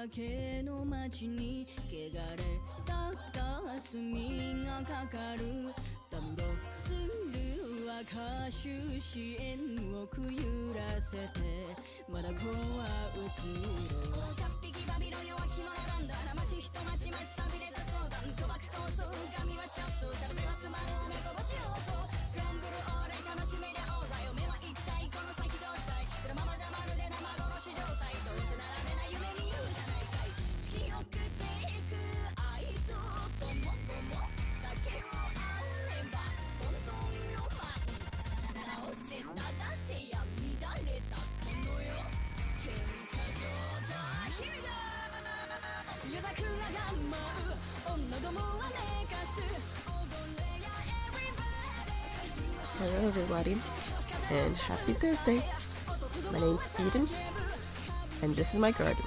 けの街に汚れた霞がかかるダウンロードする赤収支縁をくゆらせてまだ子は映ろう片っ引きバビロン弱き者なんだな街人町町さびれた相談賭博構想神はシャツしゃべればすまるおめこぼしようとスクランブルオーライ楽しめりゃオーライおめは一体この先どうしたいこのままじゃまるで生殺し状態どうせならねな夢見るじゃないかい色よくていくあいつともとも酒をあれば本当のま直せ正せや乱れたこの世喧嘩上だ日々だ夜桜が舞う女どもは寝かす踊れや everybody Hello everybody and happy Thursday. My name's Eden and this is my garden.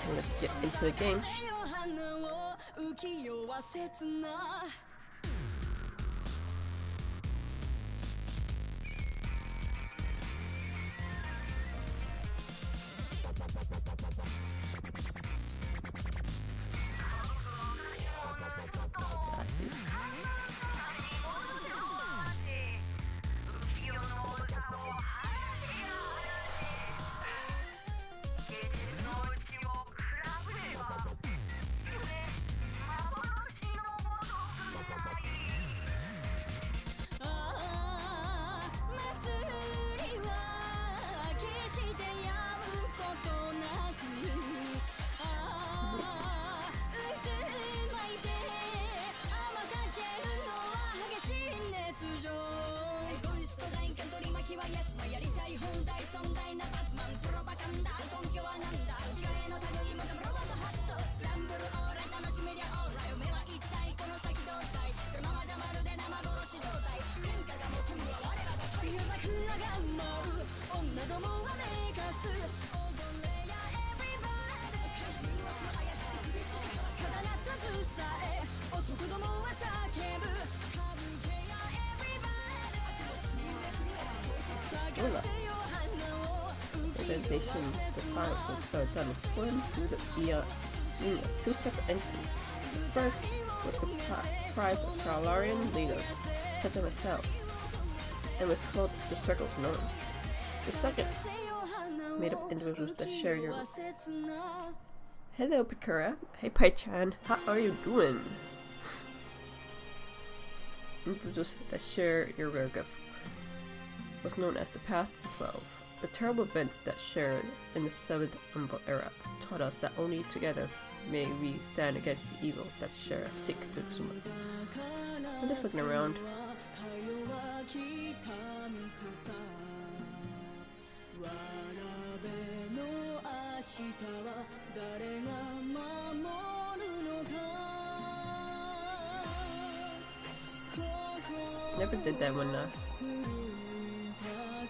And let's get into the game. Presentation, the science of Sardan is formed through the union of two separate entities. The first was comprised of Salarian leaders, such as myself, and was called the Circle of Norm. The second, made up of individuals that share your... Hello, Pikura. Hey, Pai-chan. How are you doing? Individuals that share your Virga was known as the Path to 12. The terrible events that shared in the 7th Umbral era taught us that only together may we stand against the evil that share seek to consume us. I'm just looking around. Never did that one.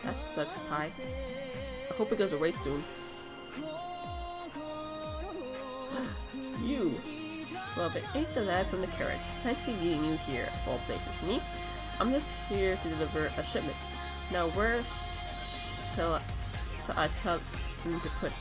That sucks, Pi. I hope it goes away soon. You! Well, they ate the lad from the carriage. Fancy meeting you here, of all places. Me? I'm just here to deliver a shipment. Now where shall I tell him to put?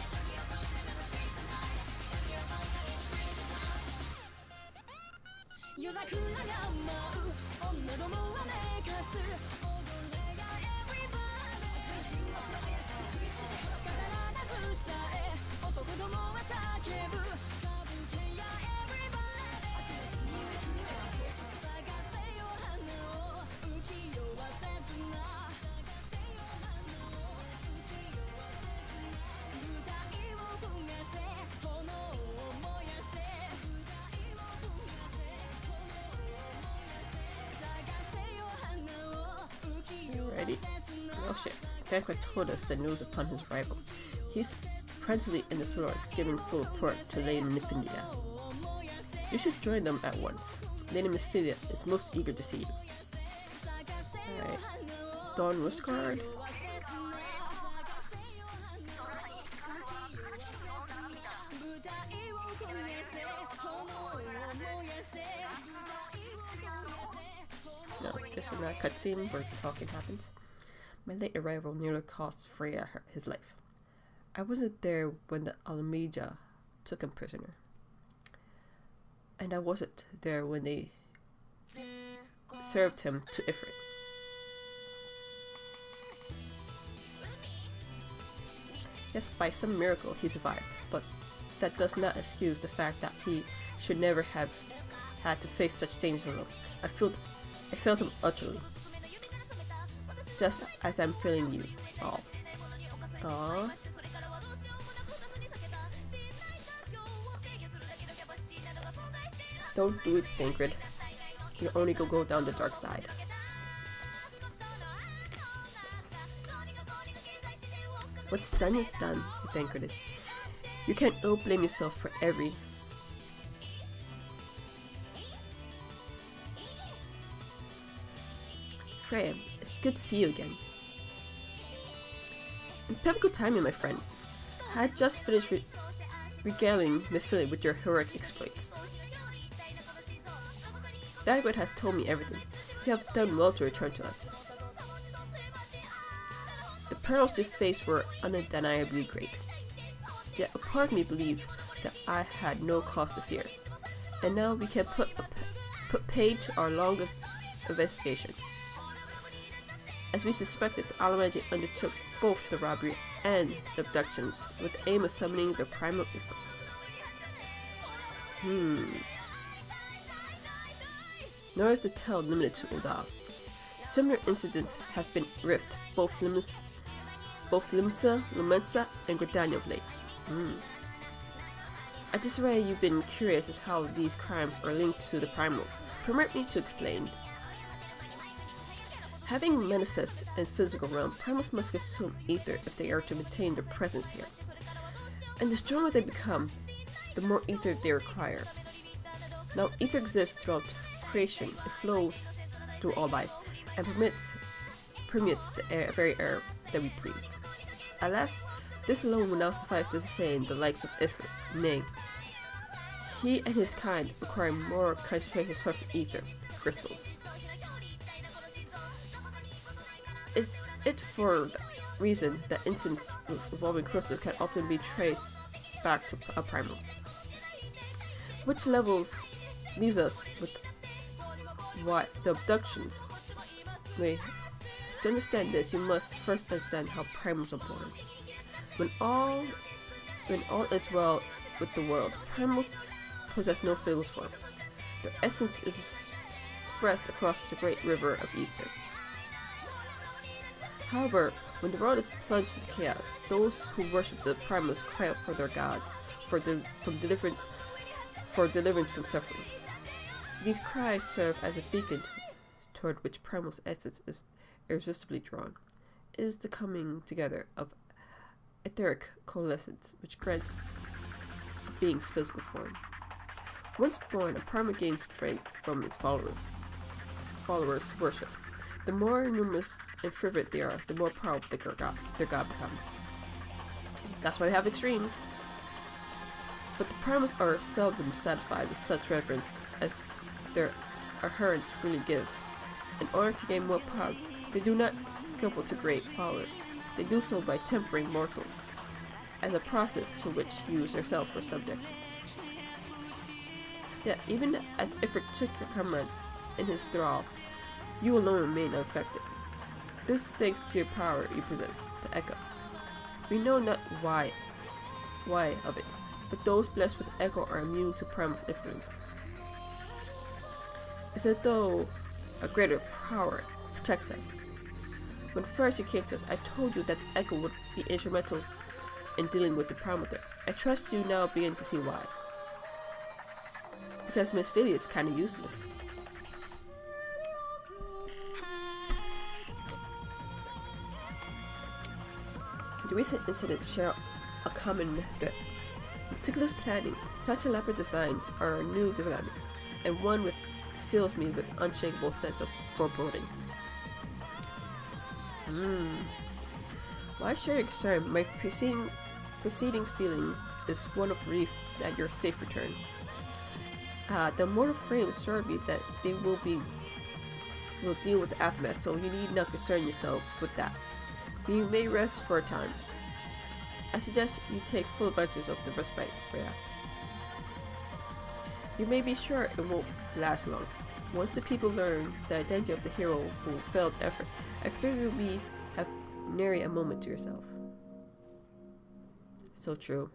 Ready? Oh shit. Banquet told us the news upon his arrival. He's presently in the Solaris giving full report to Lady Misthilia. You should join them at once. Lady Misthilia is most eager to see you. Alright. Dawn Ruscard? No, this is not a cutscene where talking happens. My late arrival nearly cost Freya his life. I wasn't there when the Alameda took him prisoner. And I wasn't there when they served him to Ifrit. Yes, by some miracle he survived, but that does not excuse the fact that he should never have had to face such danger alone. I felt him utterly. Just as I'm feeling you all. Aww. Don't do it, Thancred. You'll only go down the dark side. What's done is done, Thancred. You can't blame yourself for every... Freya, it's good to see you again. Impeccable timing, my friend. I had just finished regaling Mephilia with your heroic exploits. Dagwood has told me everything. You have done well to return to us. The perils you faced were undeniably great. Yet a part of me believed that I had no cause to fear. And now we can put paid to our long investigation. As we suspected, the Alamaji undertook both the robbery and the abductions with the aim of summoning the primal Nor is the tale limited to Ul'dah. Similar incidents have been rift both Limsa, Lumensa, and Gridania of late. At this rate, you've been curious as how these crimes are linked to the primals. Permit me to explain. Having manifest in physical realm, primals must consume ether if they are to maintain their presence here. And the stronger they become, the more ether they require. Now, ether exists throughout creation. It flows through all life and permeates the very air that we breathe. At last, this alone will now suffice to sustain the likes of Ifrit. Nay, he and his kind require more concentrated source of ether, crystals. It's for that reason that incidents involving crystals can often be traced back to a primal. Which leaves us with what the abductions. Wait, to understand this, you must first understand how primals are born. When all is well with the world, primals possess no physical form. Their essence is expressed across the great river of ether. However, when the world is plunged into chaos, those who worship the primals cry out for their gods, for deliverance from suffering. These cries serve as a beacon toward which primal's essence is irresistibly drawn. It is the coming together of etheric coalescence which grants the being's physical form. Once born, a primal gains strength from its followers' worship. The more numerous and fervent they are, the more powerful their god becomes. That's why we have extremes. But the primals are seldom satisfied with such reverence as their adherents freely give. In order to gain more power, they do not scruple to create followers. They do so by tempering mortals, as a process to which you yourself were subject. Yet, even as Ifrit took your comrades in his thrall, you alone remain unaffected. This is thanks to your power you possess, the Echo. We know not why of it, but those blessed with Echo are immune to primal influence. It's as though a greater power protects us. When first you came to us, I told you that the Echo would be instrumental in dealing with the primal threat. I trust you now begin to see why. Because Mephilia is kinda useless. The recent incidents share a common method. Meticulous planning, such elaborate designs are a new development, and one which fills me with unshakable sense of foreboding. Why share your concern? My preceding feeling is one of relief at your safe return. The mortal frame assured me that they will deal with the aftermath, so you need not concern yourself with that. You may rest for a time. I suggest you take full advantage of the respite, Freya. You may be sure it won't last long. Once the people learn the identity of the hero who failed effort, I figure we have nary a moment to yourself. So true.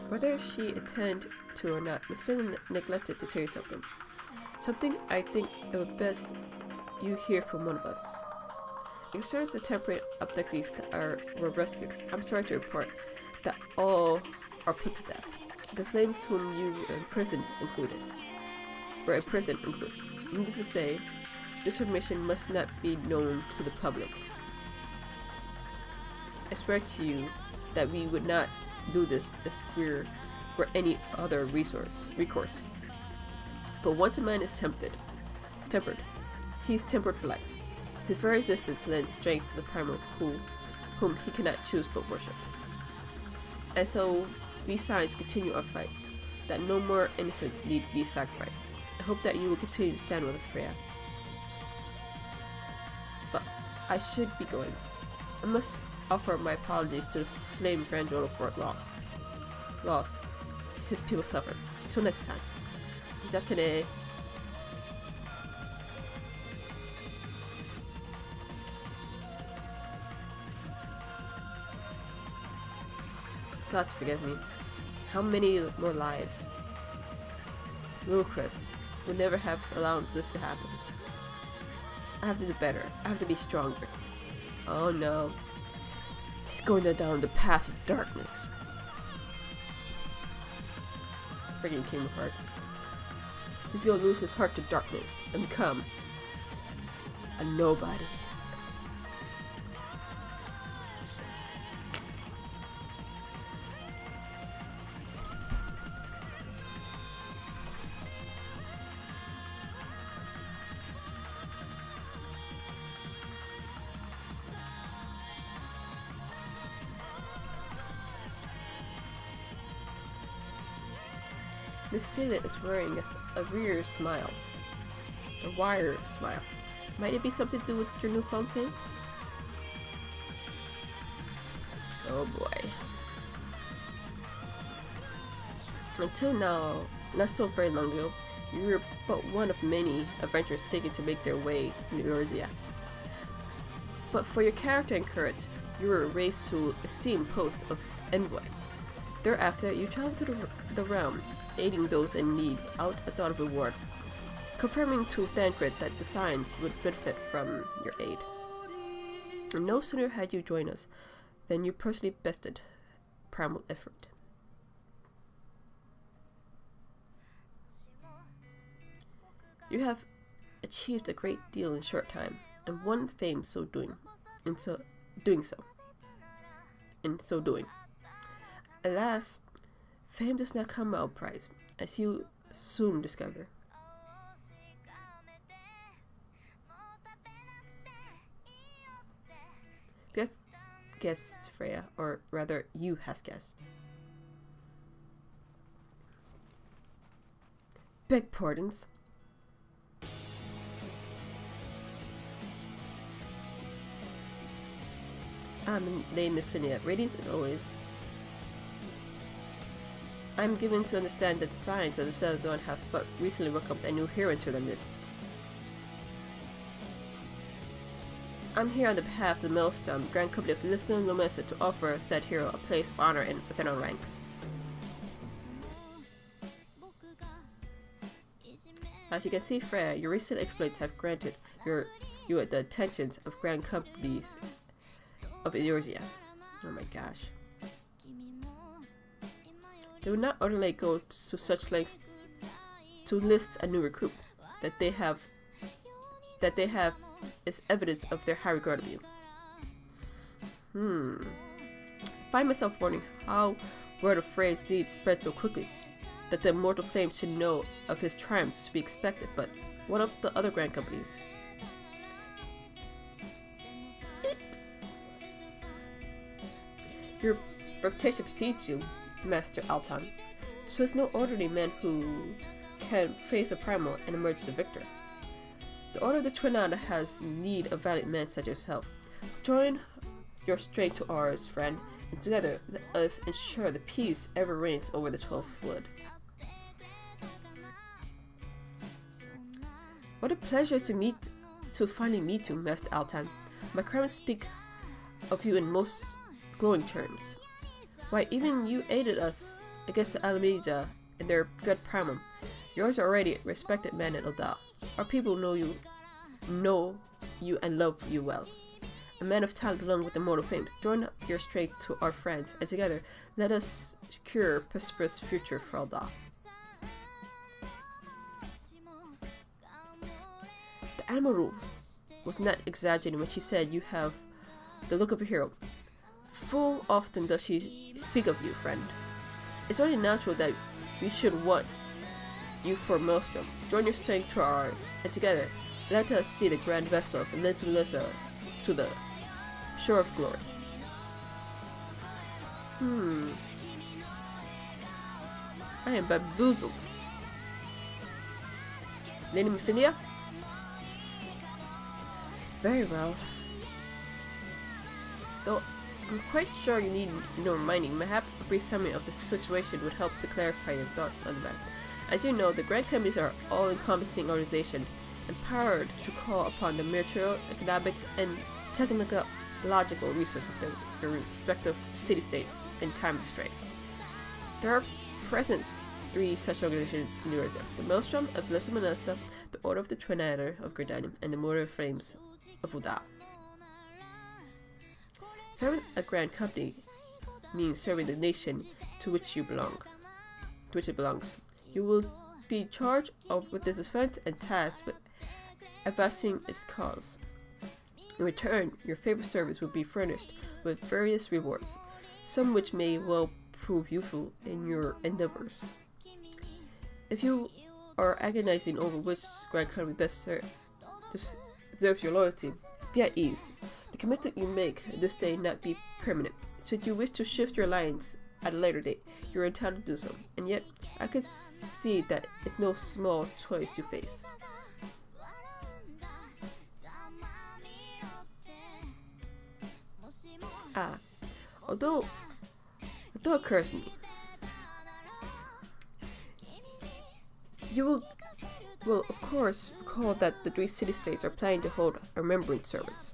Whether she attend to or not, Miss Finley neglected to tell you something. Something I think it would best you hear from one of us. It concerns the temporary abductees that were rescued. I'm sorry to report that all are put to death. The flames whom you were imprisoned included. Needless to say, this information must not be known to the public. I swear to you that we would not do this if there were any other recourse. But once a man is tempered, he's tempered for life. His very existence lends strength to the primal whom he cannot choose but worship. And so we signs continue our fight, that no more innocents need be sacrificed. I hope that you will continue to stand with us, Freya. But I should be going. I must offer my apologies to the Flame Granddaughter for loss his people suffer. Till next time. Jatane. God forgive me. How many more lives? Little Chris would never have allowed this to happen. I have to do better. I have to be stronger. Oh no. He's going down the path of darkness. Freaking Kingdom Hearts. He's gonna lose his heart to darkness and become a nobody. Miss Phillip is wearing a weird smile. A wire smile. Might it be something to do with your newfound fame? Oh boy. Until now, not so very long ago, you were but one of many adventurers seeking to make their way in Eorzea. But for your character and courage, you were raised to esteemed post of envoy. Thereafter, you traveled to the realm, aiding those in need without a thought of reward, confirming to Thancred that the Signs would benefit from your aid. And no sooner had you joined us than you personally bested primal effort. You have achieved a great deal in a short time, and won fame in so doing. Alas, fame does not come without price, as you soon discover. You have guessed, Freya, or rather, you have guessed. Beg pardons. I'm Lane Niffinia, radiant as always. I'm given to understand that the Signs of the Southern Dawn have but recently welcomed a new hero into their midst. I'm here on the behalf of the Maelstrom, Grand Company of Lisson Lomesa, to offer said hero a place of honor within our ranks. As you can see, Freya, your recent exploits have granted you the attentions of Grand Companies of Eorzea. Oh my gosh. They would not ordinarily go to such lengths to list a new recruit. That they have is evidence of their high regard of you. I find myself wondering how word of Frey's deed spread so quickly, that the immortal flame should know of his triumphs to be expected, but what of the other grand companies? Your reputation precedes you, Master Altan. This was no ordinary man who can face a primal and emerge the victor. The Order of the Twin Isles has need of valiant men such as yourself. Join your strength to ours, friend, and together let us ensure the peace ever reigns over the 12th wood. What a pleasure to finally meet you, Master Altan. My crowns speak of you in most glowing terms. Why, even you aided us against the Alameda and their good primer. Yours are already a respected man in Ul'dah. Our people know you and love you well. A man of talent along with immortal fames. Join your strength to our friends, and together let us secure a prosperous future for Ul'dah. The Amaru was not exaggerating when she said you have the look of a hero. Full often does she speak of you, friend. It's only natural that we should want you for Maelstrom. Join your strength to ours, and together let us see the grand vessel of Elisa to the shore of glory. I am bamboozled. Lady Mephilia? Very well. Though I'm quite sure you need no reminding, mayhap a brief summary of the situation would help to clarify your thoughts on the matter. As you know, the Grand Companies are all-encompassing organization, empowered to call upon the material, economic, and technological resources of their respective city-states in time of strife. There are present 3 such organizations in New Reserve: the Maelstrom of Manasa, the Order of the Twin Adder of Gridanium, and the Mortar of Flames of Ul'dah. Serving a Grand Company means serving the nation to which it belongs. You will be charged with this event and tasked with advancing its cause. In return, your favorite service will be furnished with various rewards, some which may well prove useful in your endeavors. If you are agonizing over which Grand Company best deserves your loyalty, be at ease. The commitment you make this day not be permanent. Should you wish to shift your alliance at a later date, you are entitled to do so, and yet I could see that it's no small choice you face. Although it occurs me, you will of course recall that the 3 city-states are planning to hold a remembrance service.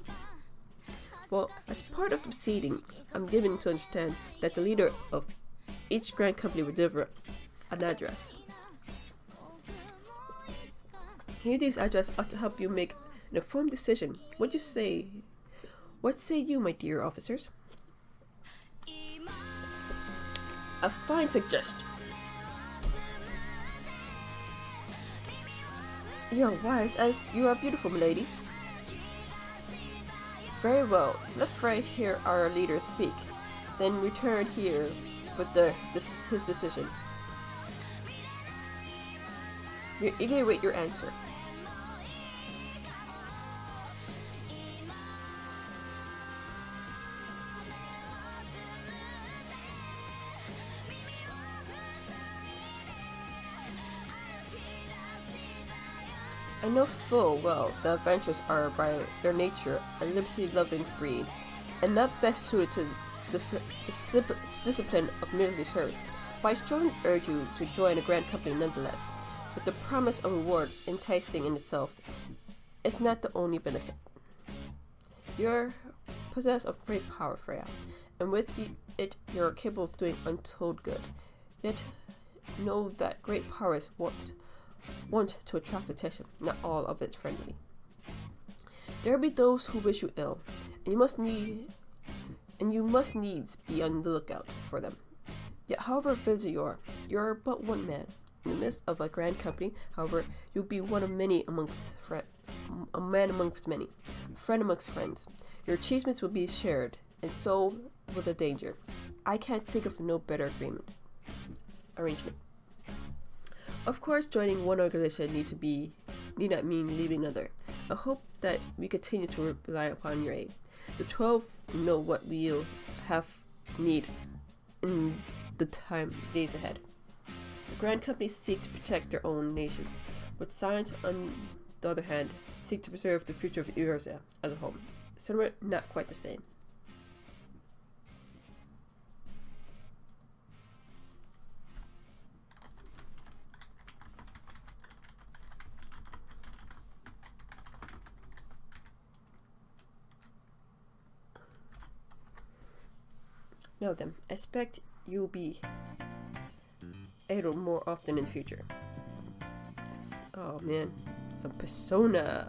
Well, as part of the proceeding, I'm given to understand that the leader of each Grand Company will deliver an address. Hearing this address ought to help you make an informed decision. What say you, my dear officers? A fine suggestion. You are wise as you are beautiful, milady. Very well, let Frey hear our leader speak, then return here with his decision. We eagerly await your answer. I know full well the adventurers are by their nature a liberty-loving breed, and not best suited to the discipline of military service, but I strongly urge you to join a Grand Company nonetheless, with the promise of reward enticing in itself. It's not the only benefit. You're possessed of great power, Freya, and with it you're capable of doing untold good. Yet know that great power is want to attract attention, not all of it friendly. There will be those who wish you ill, and you must needs be on the lookout for them. Yet however vigilant you are but one man. In the midst of a Grand Company, however, you'll be one of many a man amongst many, a friend amongst friends. Your achievements will be shared, and so will the danger. I can't think of no better arrangement. Of course, joining one organization need not mean leaving another. I hope that we continue to rely upon your aid. The 12 know what we'll have need in the days ahead. The Grand Companies seek to protect their own nations, with science the other hand, seek to preserve the future of Eurasia as a whole. Somewhat not quite the same. Now then, I expect you'll be able more often in the future. Oh man, some Persona.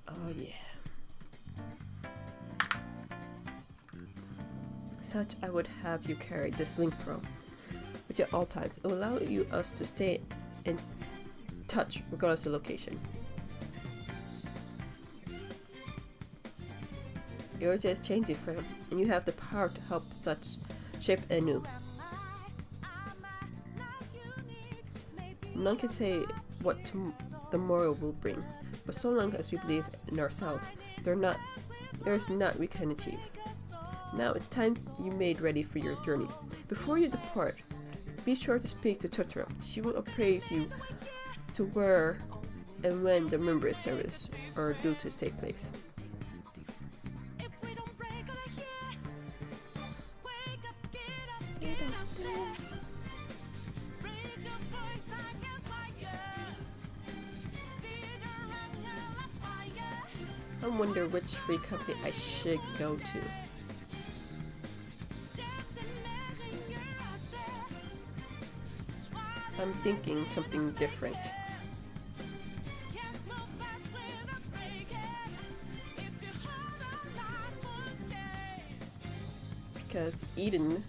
Oh yeah. Such I would have you carry this Link Pro with you at all times. It will allow us to stay in touch regardless of location. Yours is changing, friend, and you have the power to help such shape anew. None can say what tomorrow will bring, but so long as we believe in ourselves, there is not we can achieve. Now it's time you made ready for your journey. Before you depart, be sure to speak to Totoro. She will appraise you to where and when the remembrance service are due to take place. I wonder which free company I should go to. I'm thinking something different. Because Eden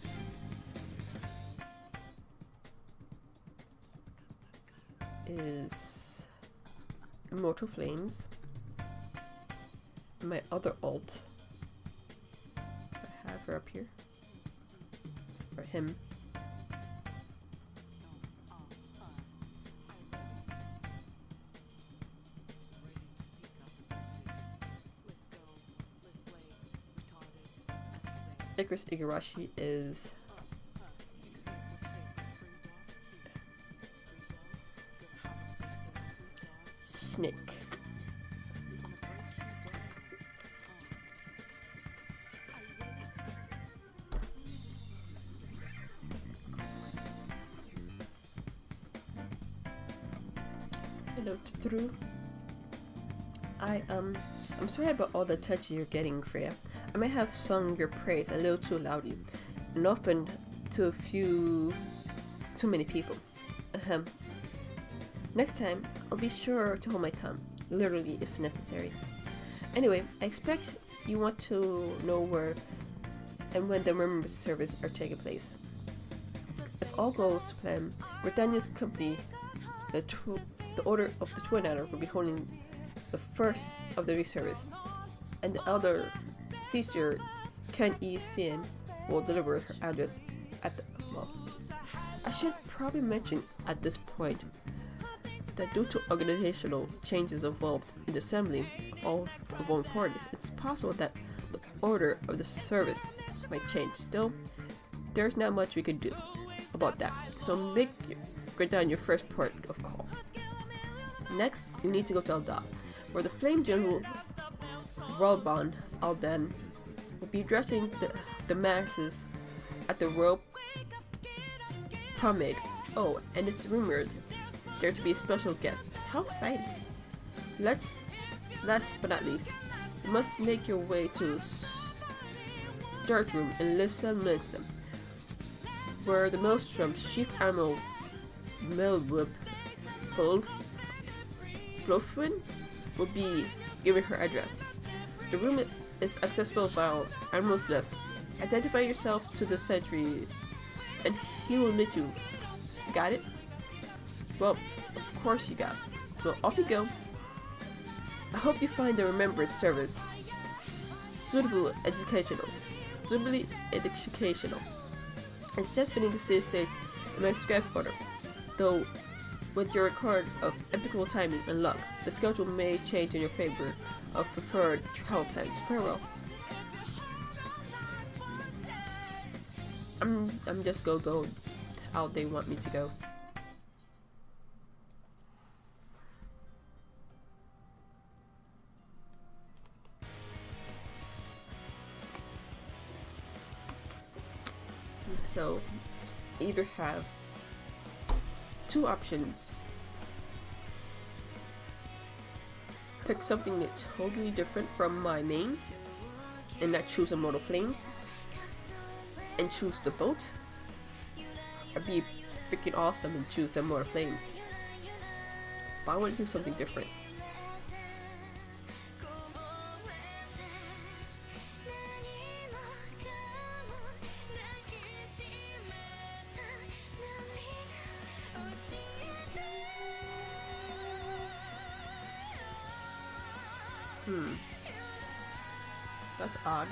is Immortal Flames. My other alt, I have her up here, or him. Icarus Igarashi is Snake. Hello, through. I'm sorry about all the attention you're getting, Freya. I may have sung your praise a little too loudly, and often to too many people. Next time, I'll be sure to hold my tongue, literally if necessary. Anyway, I expect you want to know where and when the remembrance service are taking place. If all goes to plan, Britannia's company, the Order of the Twin Adder, will be holding the first of the service, and the elder Caesar Ken E. Sien will deliver her address at the well. I should probably mention at this point that due to organizational changes involved in the assembling of all involved parties, it's possible that the order of the service might change. Still, there's not much we can do about that, so get down your first port of call. Next, you need to go to Alda, where the Flame General Ralban Aldan will be addressing the masses at the Royal Promenade. Oh, and it's rumored there to be a special guest. How exciting! Last but not least, you must make your way to Dark Room in Lissa Mensa, where the Maelstrom Chief Admiral Melweb Blofwin will be giving her address. The room is accessible via Admiral's left. Identify yourself to the sentry and he will meet you. Got it? Well, of course you got it. Well, off you go. I hope you find the remembrance service suitably educational. It's just fitting to see state in my scrap order, though with your record of impeccable timing and luck, the schedule may change in your favor of preferred travel plans. Farewell. I'm just go how they want me to go. So either have two options. Pick something that's totally different from my main and not choose Immortal Flames and choose the boat, or be freaking awesome and choose the Immortal Flames. But I want to do something different. That's odd.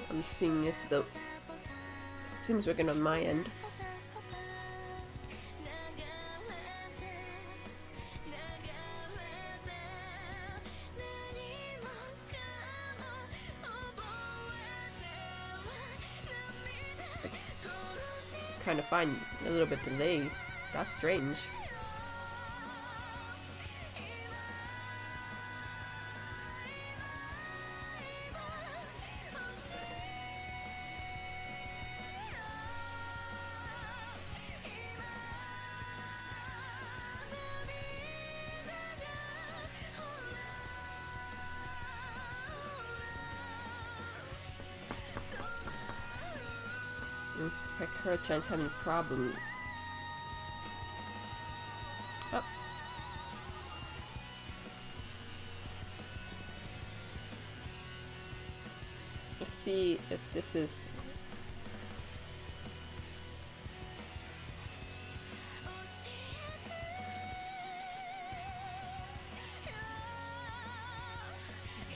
I'm seeing if the seems working on my end. It's kind of fine, a little bit delayed. That's strange. Her-chan's having a problem. Oh. Let's see if this is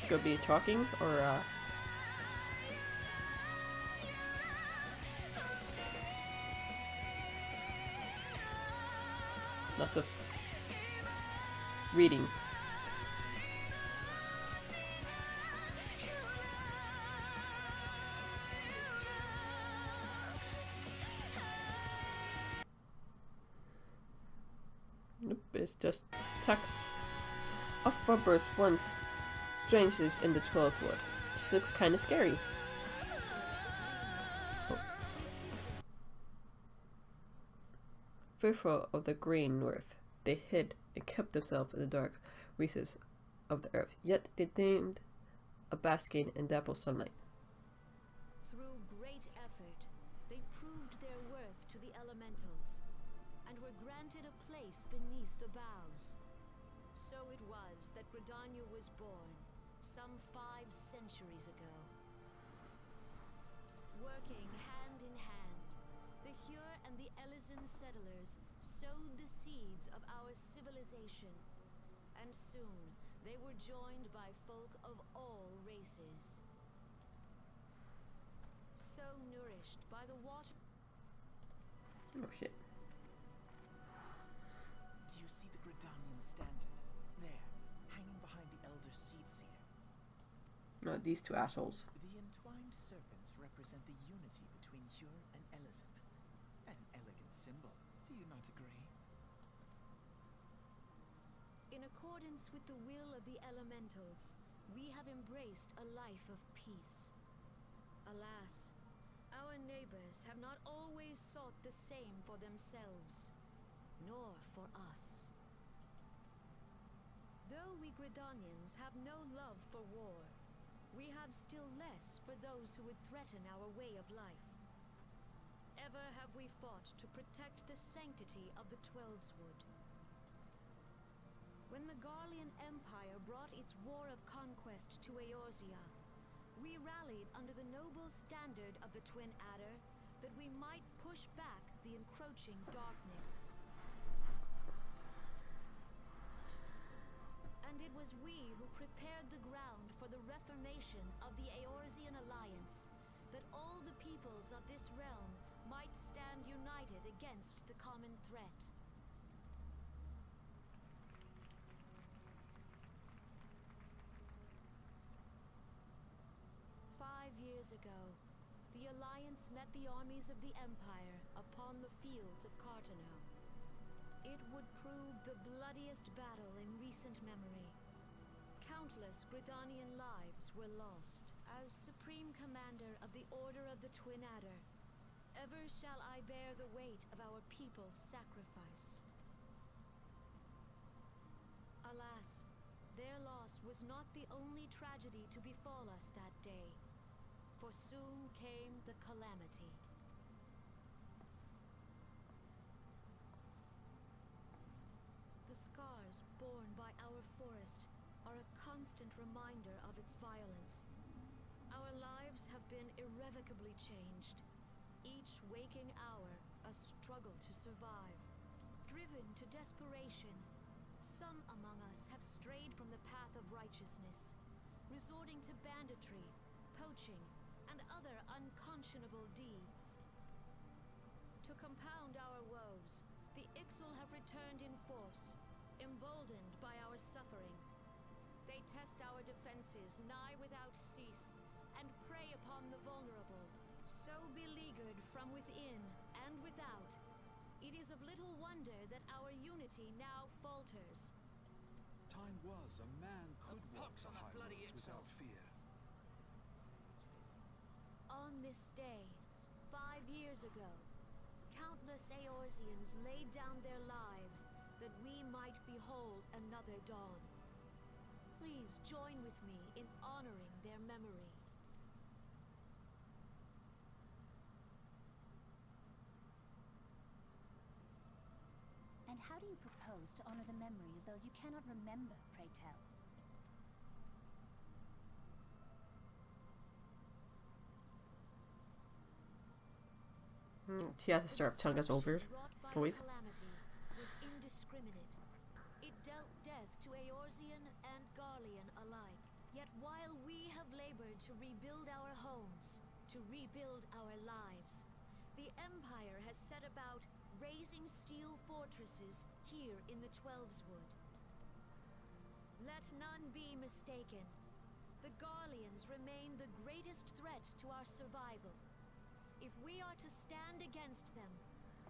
gonna be talking or lots of reading. Nope, it's just text. A burst once strangers in the 12th wood. She looks kind of scary. Fearful of the green north, they hid and kept themselves in the dark recesses of the earth, yet they deemed a basking in dapple sunlight. Through great effort, they proved their worth to the elementals, and were granted a place beneath the boughs. So it was that Gridania was born, some 5 centuries ago. Working hand in hand, the Hyur and the Elysian settlers sowed the seeds of our civilization, and soon they were joined by folk of all races. So nourished by the water. Oh shit. Do you see the Gridanian standard? There, hanging behind the Elder Seedseer. No, these two assholes. The entwined serpents represent the unity between Hyur and Elysian. An elegant symbol, do you not agree? In accordance with the will of the elementals, we have embraced a life of peace. Alas, our neighbors have not always sought the same for themselves, nor for us. Though we Gridanians have no love for war, we have still less for those who would threaten our way of life. Ever have we fought to protect the sanctity of the Twelveswood. When the Garlean Empire brought its war of conquest to Eorzea, we rallied under the noble standard of the Twin Adder that we might push back the encroaching darkness. And it was we who prepared the ground for the reformation of the Eorzean Alliance, that all the peoples of this realm might stand united against the common threat. Years ago, the Alliance met the armies of the Empire upon the fields of Carteneau. It would prove the bloodiest battle in recent memory. Countless Gridanian lives were lost. As Supreme Commander of the Order of the Twin Adder, ever shall I bear the weight of our people's sacrifice. Alas, their loss was not the only tragedy to befall us that day. For soon came the calamity. The scars borne by our forest are a constant reminder of its violence. Our lives have been irrevocably changed. Each waking hour a struggle to survive. Driven to desperation, some among us have strayed from the path of righteousness, resorting to banditry, poaching, and other unconscionable deeds. To compound our woes, the Ixal have returned in force, emboldened by our suffering. They test our defenses nigh without cease, and prey upon the vulnerable, so beleaguered from within and without. It is of little wonder that our unity now falters. Time was a man could walk the highroads without fear. On this day, 5 years ago, countless Eorzeans laid down their lives that we might behold another dawn. Please join with me in honoring their memory. And how do you propose to honor the memory of those you cannot remember, pray tell? She has to stir up Tunga's over. Always. Calamity was indiscriminate. It dealt death to Eorzean and Garlean alike. Yet while we have labored to rebuild our homes, to rebuild our lives, the Empire has set about raising steel fortresses here in the Twelveswood. Let none be mistaken. The Garleans remain the greatest threat to our survival. If we are to stand against them,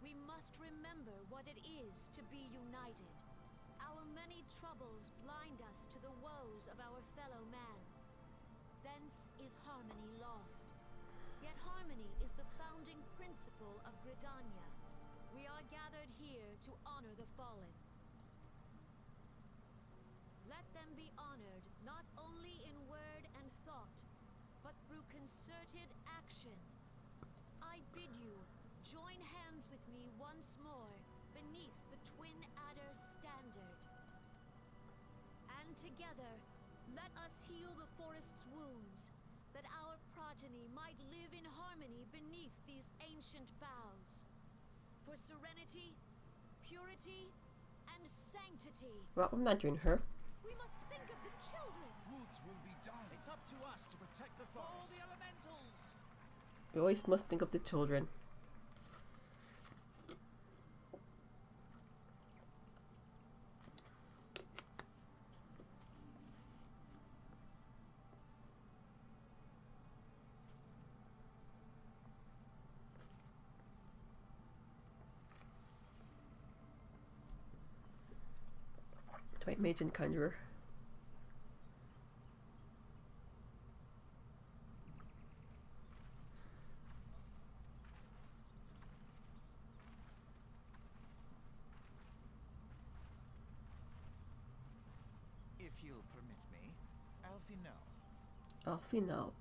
we must remember what it is to be united. Our many troubles blind us to the woes of our fellow man. Thence is harmony lost. Yet harmony is the founding principle of Gridania. We are gathered here to honor the fallen. Let them be honored not only in word and thought, but through concerted action. I bid you join hands with me once more beneath the Twin Adder standard. And together, let us heal the forest's wounds, that our progeny might live in harmony beneath these ancient boughs. For serenity, purity, and sanctity. Well, I'm not doing her. We must think of the children. Woods will be done. It's up to us to protect the forest. For the elementals! We always must think of the children. Dwight Mage and Conjurer. If you'll permit me, Alphinaud. Alphinaud.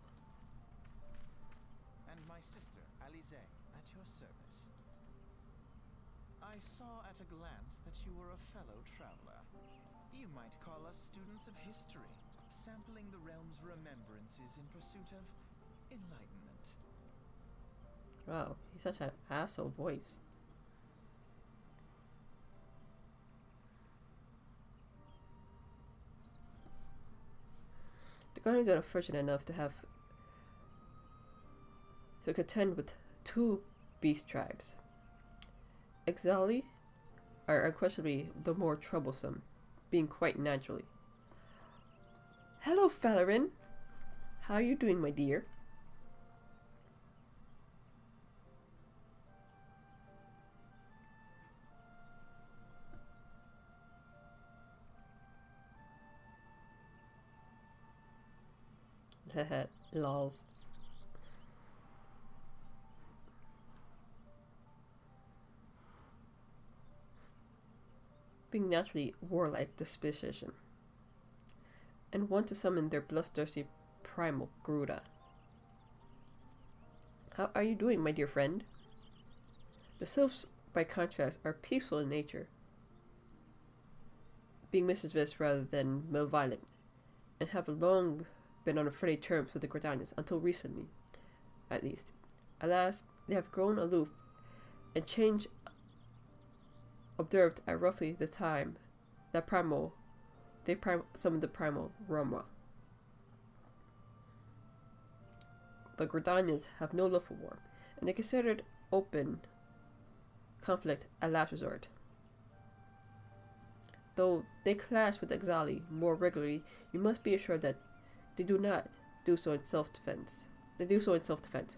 And my sister, Alize, at your service. I saw at a glance that you were a fellow traveler. You might call us students of history, sampling the realm's remembrances in pursuit of enlightenment. Wow, he's such an asshole voice. The Guardians are unfortunate enough to contend with two beast tribes. Exali are unquestionably the more troublesome, being quite naturally. Hello, Falarin! How are you doing, my dear? Lols. Being naturally warlike disposition, and want to summon their bloodthirsty primal Garuda. How are you doing, my dear friend? The Sylphs, by contrast, are peaceful in nature, being mischievous rather than malevolent, and have long been on friendly terms with the Gridanians, until recently, at least. Alas, they have grown aloof, and change observed at roughly the time that they summoned the primal Roma. The Gridanians have no love for war, and they considered open conflict a last resort. Though they clash with Exali more regularly, you must be assured that they do not do so in self-defense. They do so in self-defense.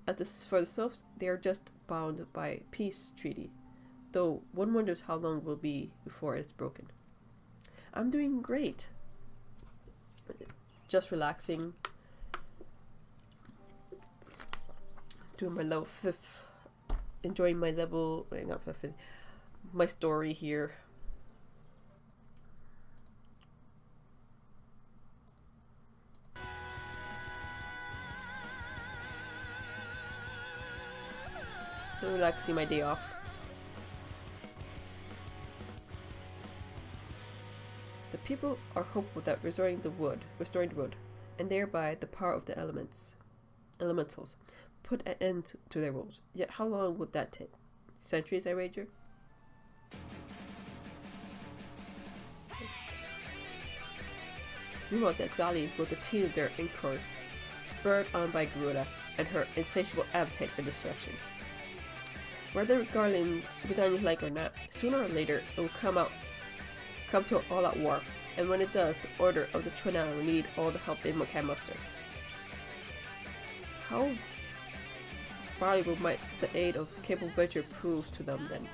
For the Sylphs, they are just bound by peace treaty, though one wonders how long it will be before it's broken. I'm doing great. Just relaxing. Doing my level 5th. Enjoying my level, not 5th, my story here. Relaxing my day off. The people are hopeful that restoring the wood, and thereby the power of the elementals, put an end to their woes. Yet how long would that take? Centuries, I wager? Meanwhile, the Exali will continue their incourse, spurred on by Garuda and her insatiable appetite for destruction. Whether Gridanians like or not, sooner or later it will come to an all-out war, and when it does, the Order of the Twin Isle will need all the help they can muster. How valuable might the aid of Capable Venture prove to them then?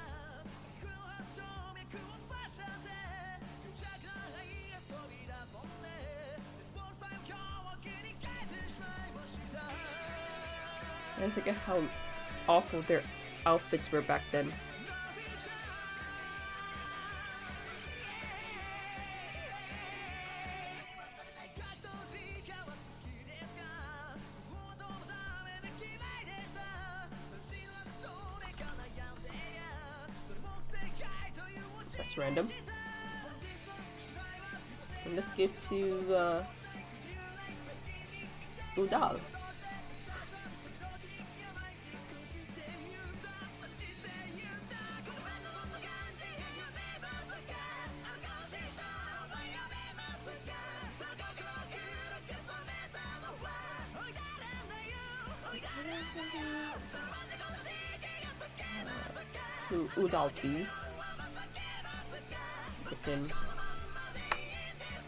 I forget how awful their outfits were back then. That's random. And let's get to Udal. To Udal, please. Then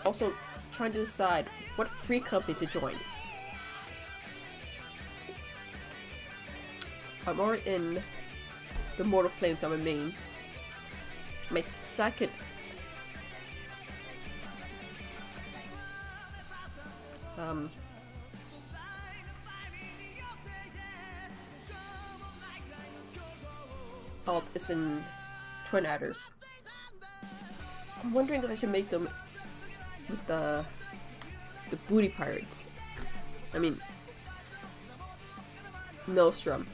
also trying to decide what free company to join. I'm already in the Mortal Flames on my main. My second alt is in Twin Adders. I'm wondering if I should make them with the booty pirates. I mean, Maelstrom.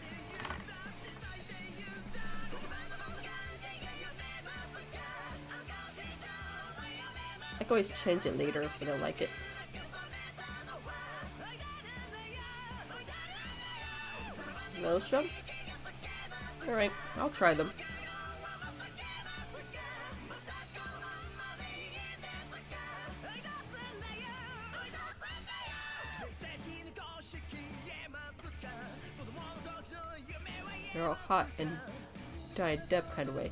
I can always change it later if I don't like it. Maelstrom? Alright, I'll try them. They're all hot in giant depth kind of way.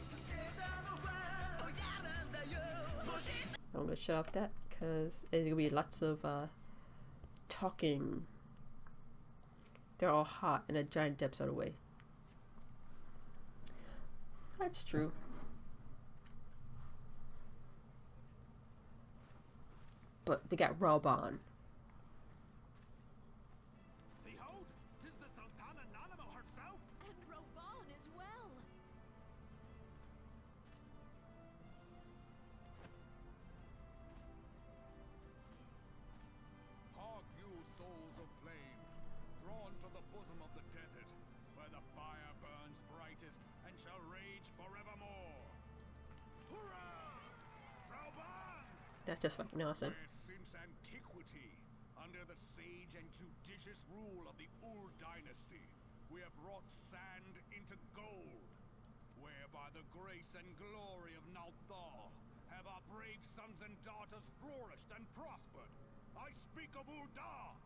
I'm gonna shut off that because it's gonna be lots of talking. They're all hot in a giant depth sort of way. That's true. But they got Raubahn. Behold, 'tis the Sultana Nanamo herself! And Raubahn as well! Hark you, souls of flame, drawn to the bosom of the desert, where the fire burns brightest and shall rage forevermore. Hurrah! Raubahn! That's just fucking awesome. Where since antiquity, under the sage and judicious rule of the Ul dynasty, we have wrought sand into gold, where by the grace and glory of Nalthal have our brave sons and daughters flourished and prospered. I speak of Ul'dah!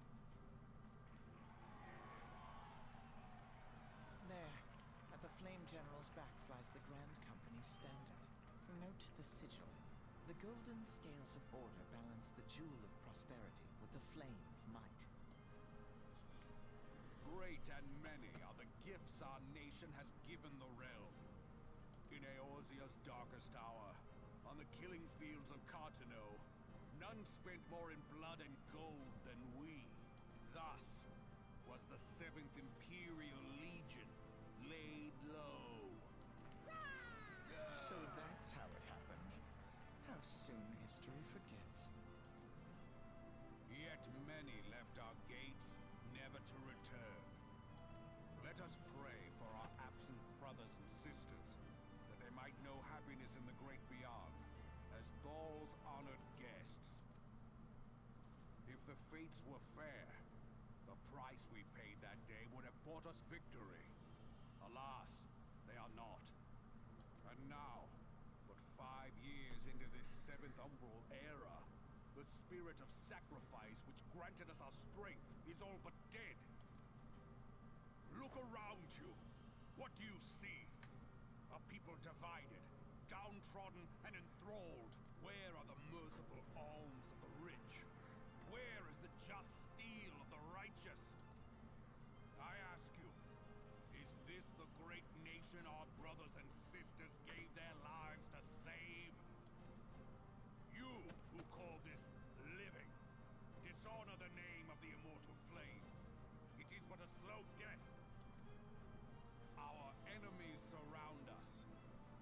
There, at the Flame General's back flies the Grand Company's standard. Note the sigil. The golden scales of order balance the jewel of prosperity with the flame of might. Great and many are the gifts our nation has given the realm. In Eorzea's darkest hour, on the killing fields of Cartano, none spent more in blood and gold than we. Thus was the 7th Imperial Legion laid low. So that's how it happened. How soon history forgets. Yet many left our gates, never to return. Let us pray for our absent brothers and sisters, that they might know happiness in the great beyond, as Thal's honored guests. If the fates were fair, the price we paid that day would have bought us victory. Alas, they are not. And now, but 5 years into this 7th Umbral era, the spirit of sacrifice which granted us our strength is all but dead. Look around you. What do you see? A people divided, downtrodden and enthralled. Where are the merciful alms of the rich? Where is the just steel of the righteous? I ask you, is this the great nation our brothers and sisters gave their lives to save? You who call this living, dishonor the name of the immortal flames. It is but a slow death. Our enemies surround us.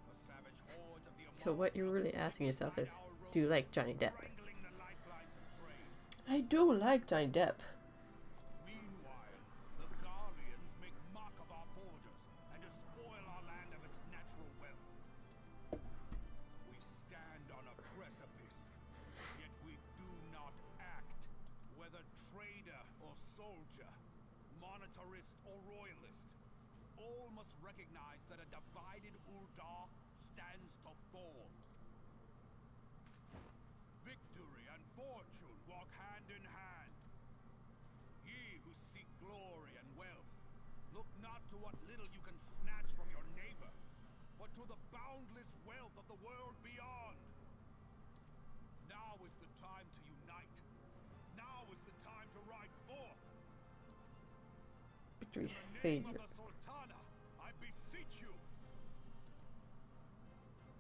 The savage hordes of the So what you're really asking yourself is, do you like Johnny Depp? strangling the lifelines of trade. I do like Johnny Depp. Meanwhile, the Garleans make mock of our borders and despoil our land of its natural wealth. We stand on a precipice, yet we do not act. Whether trader or soldier, monetarist or royalist, all must recognize that a divided Ul'dah stands to fall. Victory and fortune walk hand in hand. Ye who seek glory and wealth, look not to what little you can snatch from your neighbor, but to the boundless wealth of the world beyond. Now is the time to unite. Now is the time to ride forth. Victory In the name fades. of the Sultana, I beseech you.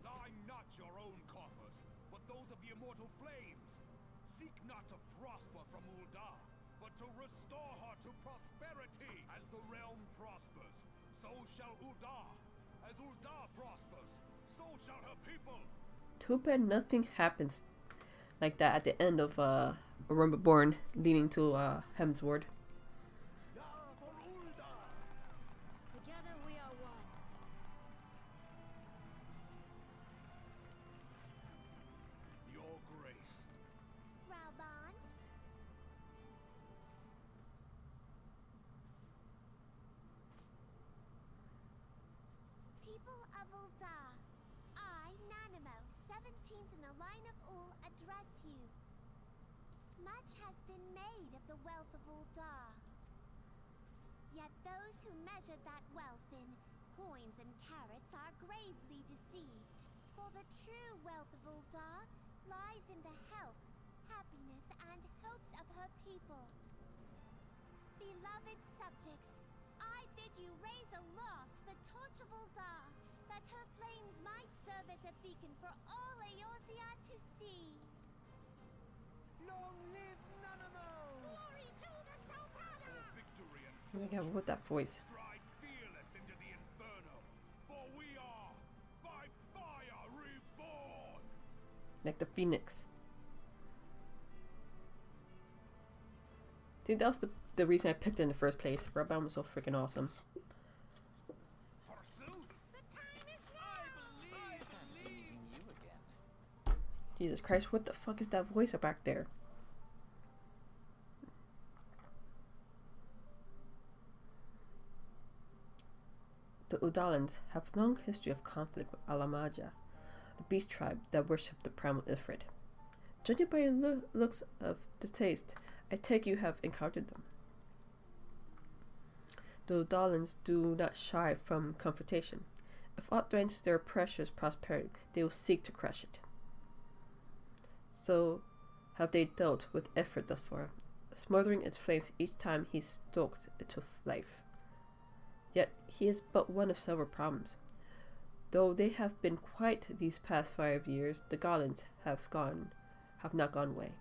Line not your own coffers, but those of the immortal flames. Seek not to prosper from Ul'dah, but to restore her to prosperity. As the realm prospers, so shall Ul'dah. As Ul'dah prospers, so shall her people. Too bad nothing happens like that at the end of Rumbaborn leading to Hemsworth. Ya for Ul'dah! Together we are one. Your grace. Raubahn? People of Ul'dah, I, Nanamo, 17th in the line of Ul, address you. Much has been made of the wealth of Ul'dah. Yet those who measure that wealth in coins and carats are gravely deceived. For the true wealth of Ul'dah lies in the health, happiness, and hopes of her people. Beloved subjects, I bid you raise aloft the torch of Ul'dah, that her flames might serve as a beacon for all Eorzea to see. Long live Nanamo! Glory to the Sultana! For victory and Oh my god, what that voice? stride fearless into the inferno. For we are by fire reborn. Like the phoenix. See, that was the reason I picked it in the first place. Rabban was so freaking awesome. Forsooth, The time is now! Fancy meeting you again. Jesus Christ, what the fuck is that voice up back there? The Udalans have a long history of conflict with Alamaja, the beast tribe that worship the primal Ifrit. Judging by your looks of the taste, I take you have encountered them. The Udalans do not shy from confrontation. If aught threatens their precious prosperity, they will seek to crush it. So have they dealt with Ifrit thus far, smothering its flames each time he stoked it to life. Yet he is but one of several problems. Though they have been quite these past 5 years, the Golans have not gone away.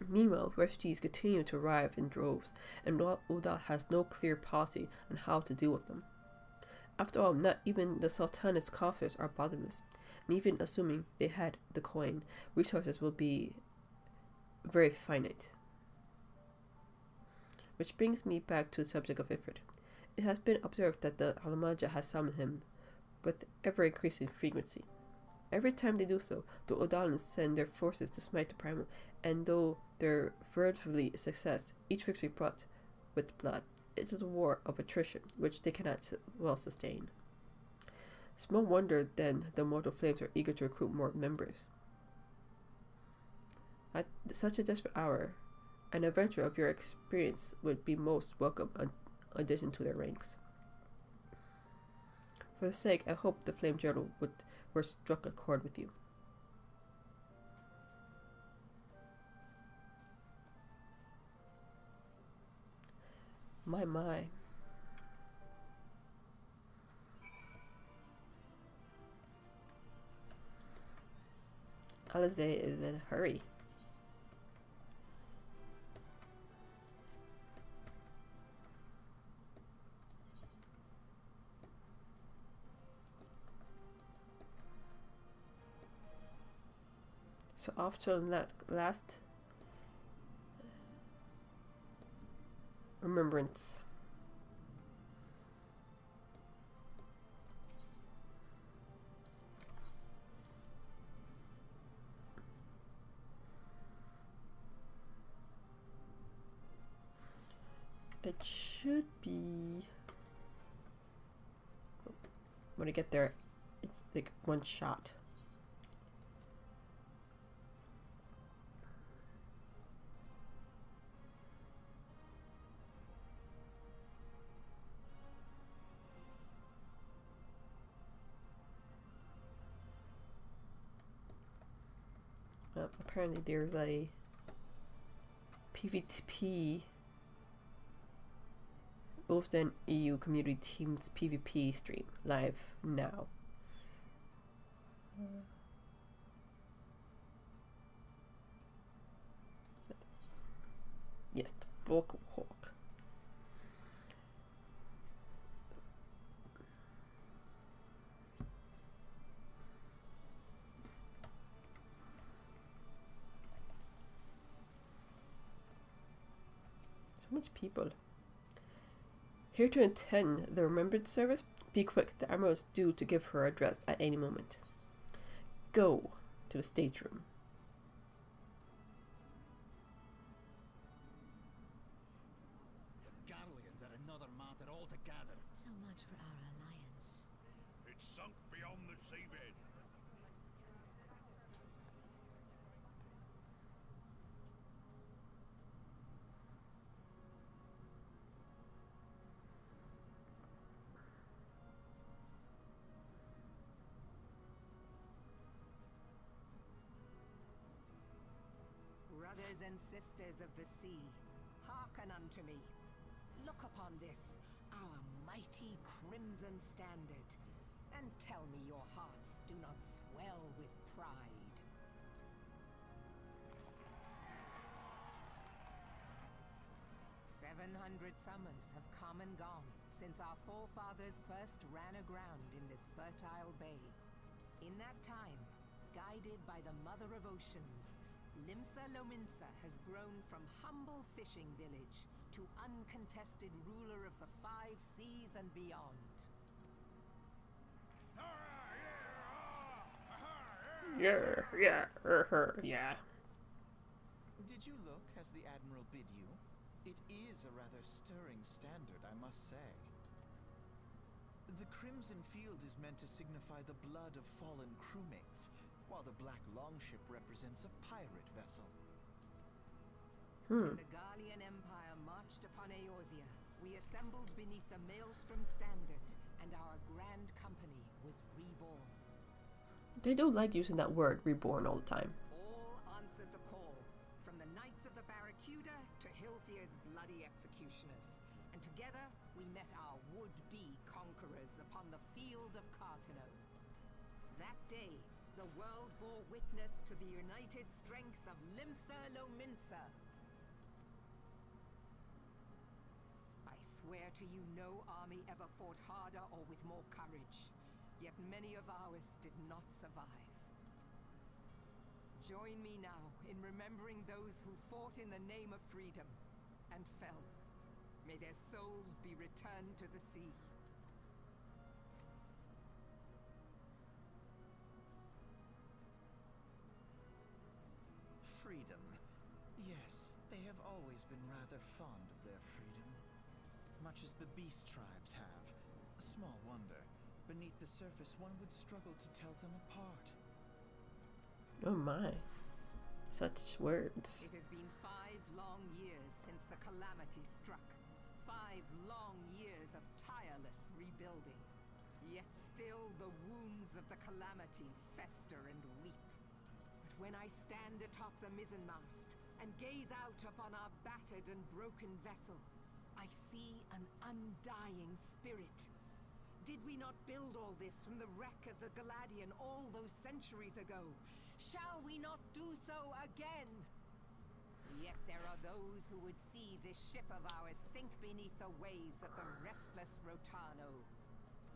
Meanwhile, refugees continue to arrive in droves, and Ul'dah has no clear policy on how to deal with them. After all, not even the Sultana's coffers are bottomless, and even assuming they had the coin, resources will be very finite. Which brings me back to the subject of Ifrit. It has been observed that the Alamaja has summoned him with ever-increasing frequency. Every time they do so, the Udalans send their forces to smite the primal, and though they're virtually a success, each victory brought with blood. It is a war of attrition, which they cannot well sustain. Small wonder, then, the Mortal Flames are eager to recruit more members. At such a desperate hour, an adventure of your experience would be most welcome in addition to their ranks. For the sake, I hope the Flame Journal were struck a chord with you. My. Alize is in a hurry. So after that last remembrance, it should be, when I get there, it's like one shot. Apparently there's a PvP Ul'dah EU Community Teams PvP stream live now. Yes, the Bulk Hawk. So much people. Here to attend the Remembrance service. Be quick, the Admiral is due to give her address at any moment. Go to the stateroom. The Garleans are another matter altogether. So much for our alliance. it's sunk beyond the seabed. Brothers and sisters of the sea, hearken unto me. Look upon this, our mighty crimson standard, and tell me your hearts do not swell with pride. 700 summers have come and gone since our forefathers first ran aground in this fertile bay. In that time, guided by the Mother of Oceans, Limsa Lominsa has grown from humble fishing village to uncontested ruler of the 5 seas and beyond. Yeah. Did you look as the Admiral bid you? It is a rather stirring standard, I must say. The Crimson Field is meant to signify the blood of fallen crewmates, while the Black Longship represents a pirate vessel. When the Garlean Empire marched upon Eorzea, we assembled beneath the Maelstrom standard, and our grand company was reborn. They do like using that word, reborn, all the time. All answered the call, from the Knights of the Barracuda to Hilthier's bloody executioners. And together, we met our would-be conquerors upon the field of Cartano. That day, the world bore witness to the united strength of Limsa Lominsa. I swear to you, no army ever fought harder or with more courage. Yet many of ours did not survive. Join me now in remembering those who fought in the name of freedom and fell. May their souls be returned to the sea. Freedom. Yes, they have always been rather fond of their freedom. Much as the beast tribes have. Small wonder. Beneath the surface, one would struggle to tell them apart. Oh my. Such words. It has been 5 long years since the calamity struck. 5 long years of tireless rebuilding. Yet still the wounds of the calamity fester and weep. But when I stand atop the mizzenmast and gaze out upon our battered and broken vessel, I see an undying spirit. Did we not build all this from the wreck of the Galadian all those centuries ago? Shall we not do so again? Yet there are those who would see this ship of ours sink beneath the waves of the restless Rotano.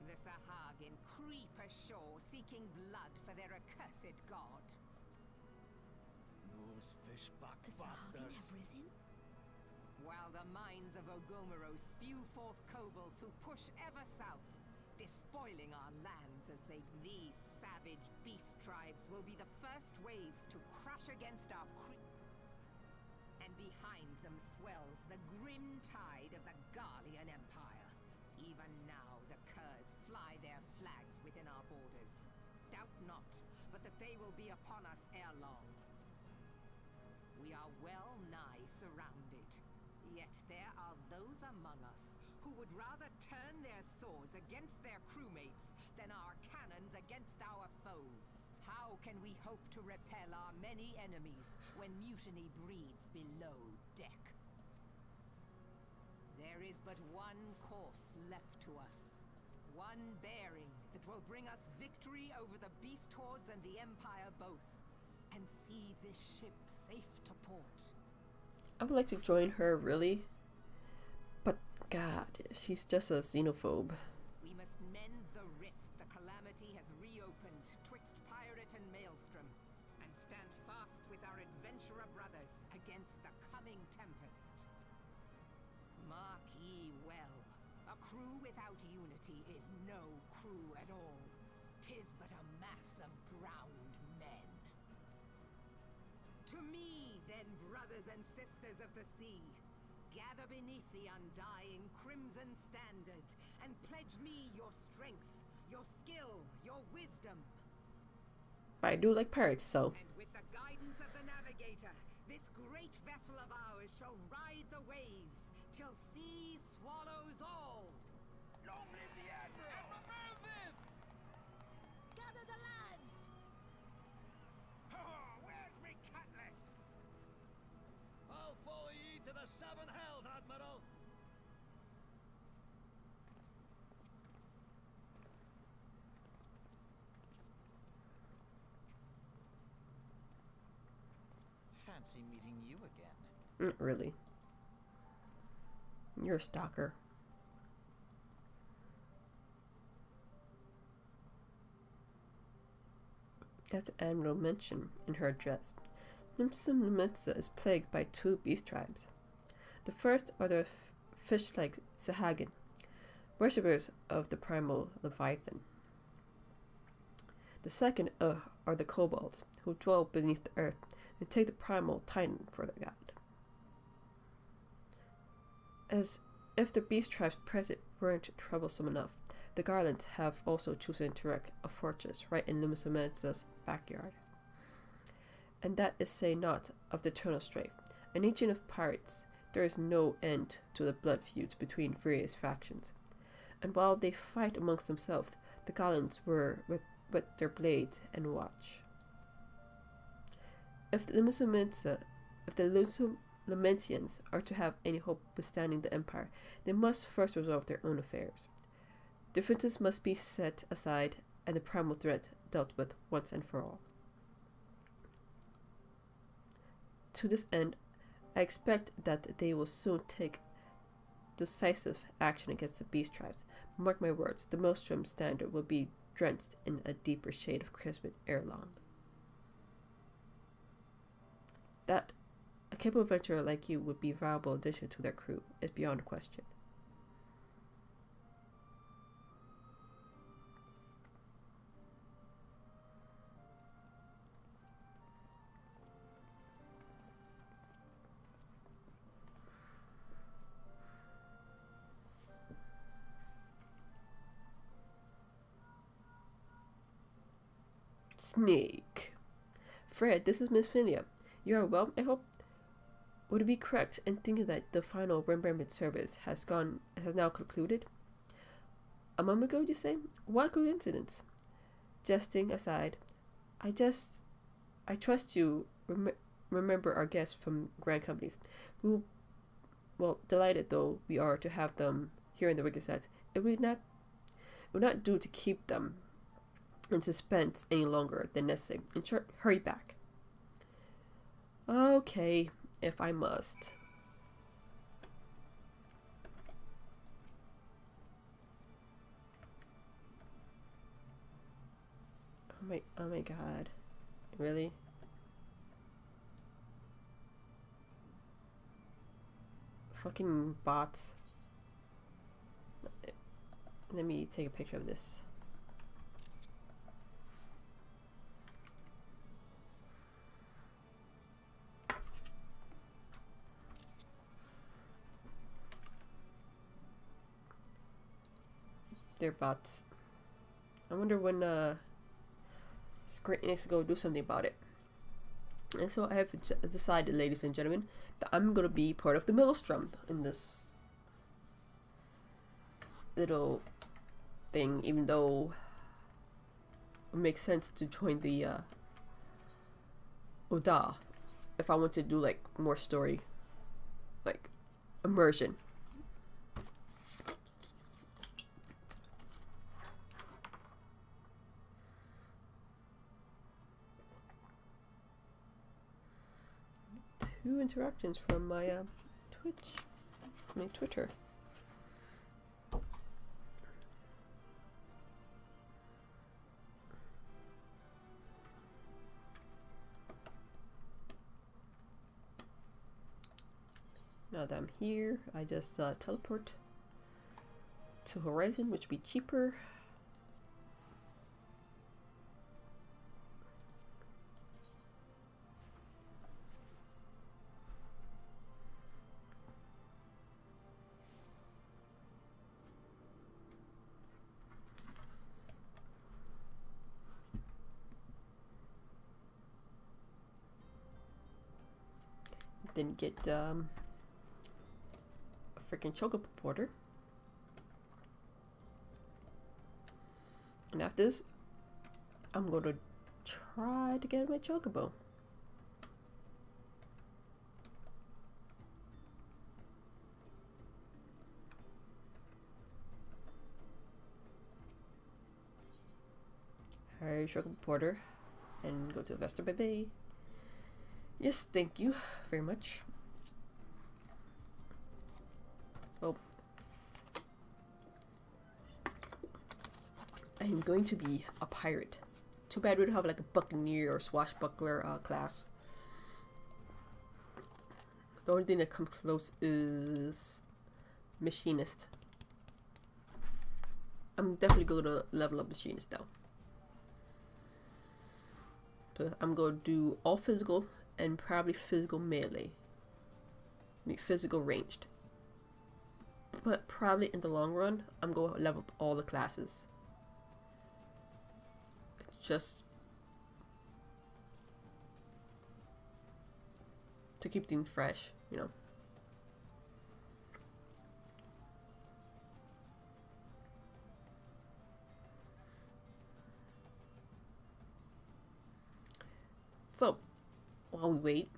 The Sahagin creep ashore seeking blood for their accursed god. Those fishbuck The Sahagin bastards. have risen? While the mines of Ogomero spew forth kobolds who push ever south, despoiling our lands as these savage beast tribes will be the first waves to crash against our and behind them swells the grim tide of the Garlean Empire. Even now the Curs fly their flags within our borders. Doubt not, but that they will be upon us ere long. We are well nigh surrounded, yet there are those among us who would rather turn their swords against their crewmates than our cannons against our foes. How can we hope to repel our many enemies when mutiny breeds below deck? There is but one course left to us. One bearing that will bring us victory over the beast hordes and the Empire both, and see this ship safe to port. I would like to join her, really. But God, she's just a xenophobe. We must mend the rift the calamity has reopened twixt pirate and maelstrom, and stand fast with our adventurer brothers against the coming tempest. Mark ye well, a crew without unity is no crew at all. 'Tis but a mass of drowned men. To me, then, brothers and sisters of the sea, gather beneath the undying crimson standard, and pledge me your strength, your skill, your wisdom. But I do like pirates, so. And with the guidance of the navigator, this great vessel of ours shall ride the waves, till sea swallows all. Long live the Admiral! Gather the lads! Oh, where's me cutlass? to the seven hells, Admiral! Fancy meeting you again. Not really. You're a stalker. As Admiral mentioned in her address, Limsa Lominsa is plagued by two beast tribes. The first are the fish-like Sahagin, worshippers of the primal Leviathan. The second are the kobolds, who dwell beneath the earth and take the primal Titan for their god. As if the beast tribes present weren't troublesome enough, the Garlands have also chosen to erect a fortress right in Limsa Lominsa's backyard. And that is say naught of the Eternal Strife, an agent of pirates. There is no end to the blood feuds between various factions, and while they fight amongst themselves, the Garlands were with their blades and watch. If the Lomensians are to have any hope withstanding the Empire, they must first resolve their own affairs. Differences must be set aside and the primal threat dealt with once and for all. To this end, I expect that they will soon take decisive action against the beast tribes. Mark my words, the Maelstrom standard will be drenched in a deeper shade of crimson ere long. That a capable adventurer like you would be a valuable addition to their crew is beyond question. Snake. Fred, this is Miss Philia. You are well, I hope? Would it be correct in thinking that the final Rembrandt service has now concluded? A moment ago, you say? What coincidence? Jesting aside, I trust you remember our guests from Grand Companies. Delighted though we are to have them here in the Wicked Sets, it would not do to keep them in suspense any longer than necessary. In short, hurry back. Okay, if I must. Oh my god. Really? Fucking bots. Let me take a picture of this. They're bots. I wonder when Square Enix go do something about it. And so I have decided, ladies and gentlemen, that I'm gonna be part of the Maelstrom in this little thing, even though it makes sense to join the Oda if I want to do like more story, like immersion. Two interactions from my Twitter. Now that I'm here, I just teleport to Horizon, which would be cheaper. Then get a freaking chocobo porter. And after this, I'm gonna try to get my chocobo. Shrug Reporter and go to Investor Bay. Yes, thank you very much. Oh. I'm going to be a pirate. Too bad we don't have like a buccaneer or swashbuckler class. The only thing that comes close is machinist. I'm definitely going to level up machinist though. So I'm going to do all physical and probably physical melee. I mean physical ranged. But probably in the long run, I'm going to level up all the classes. Just to keep things fresh, you know. So, while we wait,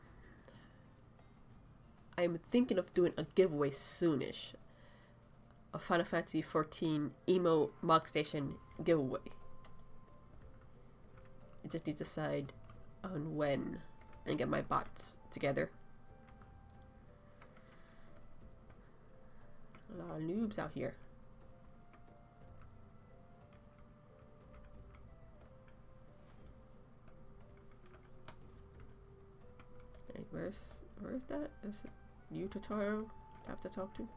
I'm thinking of doing a giveaway soonish. A Final Fantasy XIV Emo Mog Station giveaway. I just need to decide on when and get my bots together. A lot of noobs out here. Hey, where's that? Is it you tutorial I have to talk to?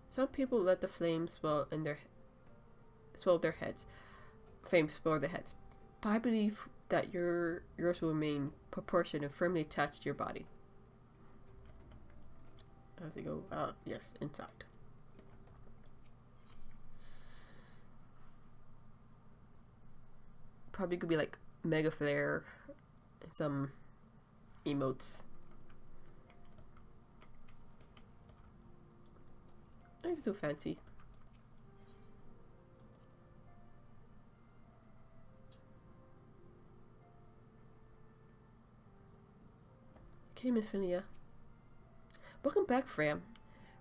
Some people let the flames swell their heads. Flames swell their heads. But I believe that yours will remain proportioned and firmly attached to your body. I have to go yes, inside. Probably could be like Mega Flare and some emotes. Nothing too fancy. Came in Philia. Welcome back, Freya.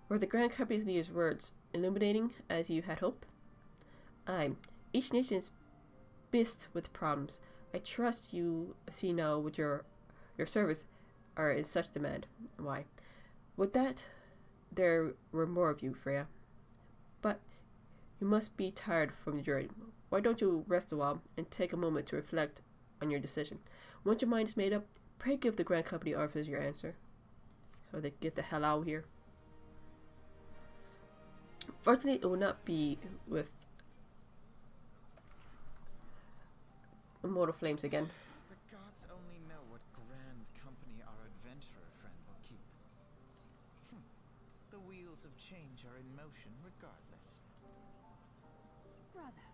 Were the Grand Company's leader's words illuminating as you had hoped? Aye. Each nation is beast with problems. I trust you see now with your service are in such demand. Why? With that, there were more of you, Freya. But you must be tired from the journey. Why don't you rest a while and take a moment to reflect on your decision? Once your mind is made up, pray give the Grand Company officers your answer, so they get the hell out of here. Fortunately, it will not be with Immortal Flames again. The gods only know what grand company our adventurer friend will keep. The wheels of change are in motion regardless. Brother,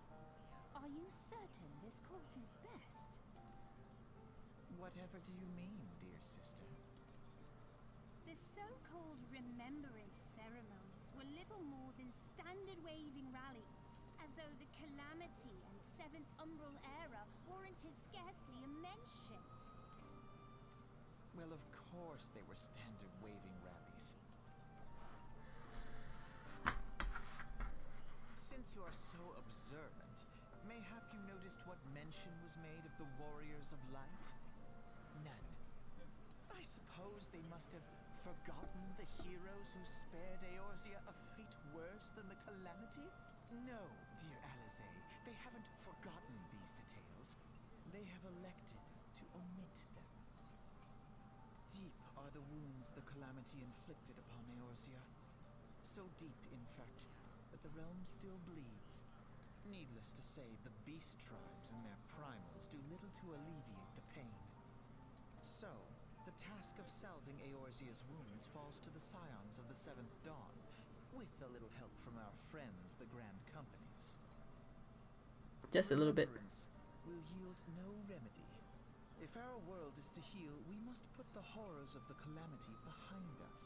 are you certain this course is best? Whatever do you mean, dear sister? The so-called remembrance ceremonies were little more than standard waving rallies, as though the Calamity and Seventh Umbral Era warranted scarcely a mention. Well, of course they were standard waving rallies. Since you are so observant, mayhap you noticed what mention was made of the Warriors of Light? None. I suppose they must have forgotten the heroes who spared Eorzea a fate worse than the Calamity? No, dear Alisaie, they haven't forgotten these details. They have elected to omit them. Deep are the wounds the Calamity inflicted upon Eorzea. So deep, in fact, that the realm still bleeds. Needless to say, the beast tribes and their primals do little to alleviate the pain. So, the task of salving Eorzea's wounds falls to the scions of the Seventh Dawn, with a little help from our friends, the Grand Companies. Just a little bit. Remembrance will yield no remedy. If our world is to heal, we must put the horrors of the Calamity behind us.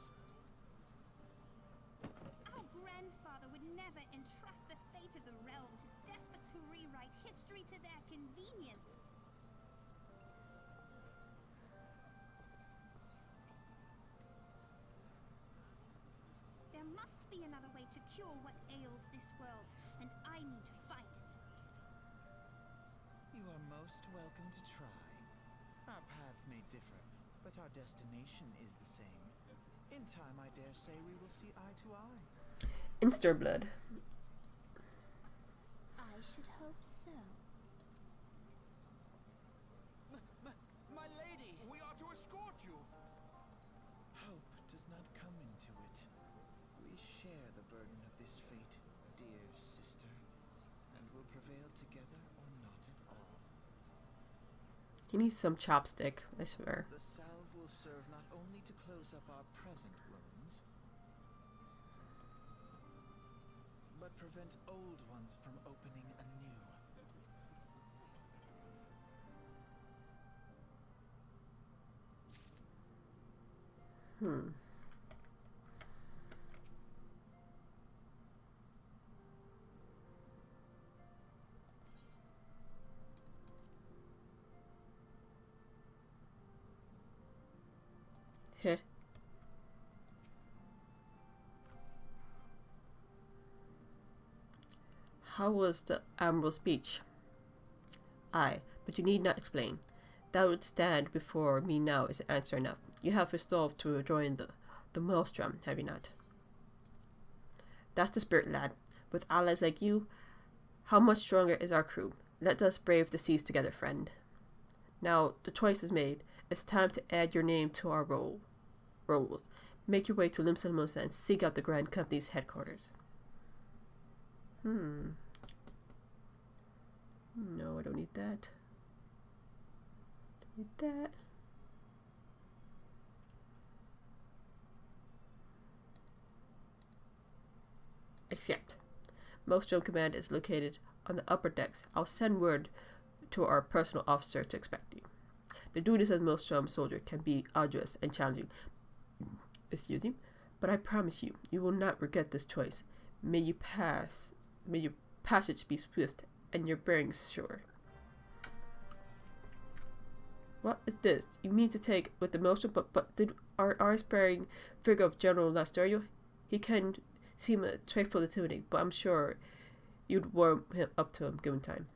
Our grandfather would never entrust the fate of the realm to despots who rewrite history to their convenience. There must be another way to cure what ails this world, and I need to find it. You are most welcome to try. Our paths may differ, but our destination is the same. In time, I dare say we will see eye to eye. Insterblood. I should hope so. My lady! We are to escort you. Hope does not come into it. We share the burden of this fate, dear sister, and will prevail together or not at all. He needs some chopstick, I swear. The salve will serve not only to close up our present wounds, but prevent old ones from opening anew. Heh. How was the Admiral's speech? Aye, but you need not explain. That would stand before me now is answer enough. You have resolved to join the Maelstrom, have you not? That's the spirit, lad. With allies like you, how much stronger is our crew? Let us brave the seas together, friend. Now, the choice is made. It's time to add your name to our rolls. Make your way to Lim Salamosa and seek out the Grand Company's headquarters. No, I don't need that. Don't need that. Accept. Maelstrom Command is located on the upper decks. I'll send word to our personal officer to expect you. The duties of the Maelstrom soldier can be arduous and challenging. Excuse me, but I promise you, you will not regret this choice. May your passage be swift and your bearings sure. What is this? You mean to take with the Maelstrom? But did our sparing figure of General Lasterio? He can seem a trifle intimidating, but I'm sure you'd warm him up to him given time.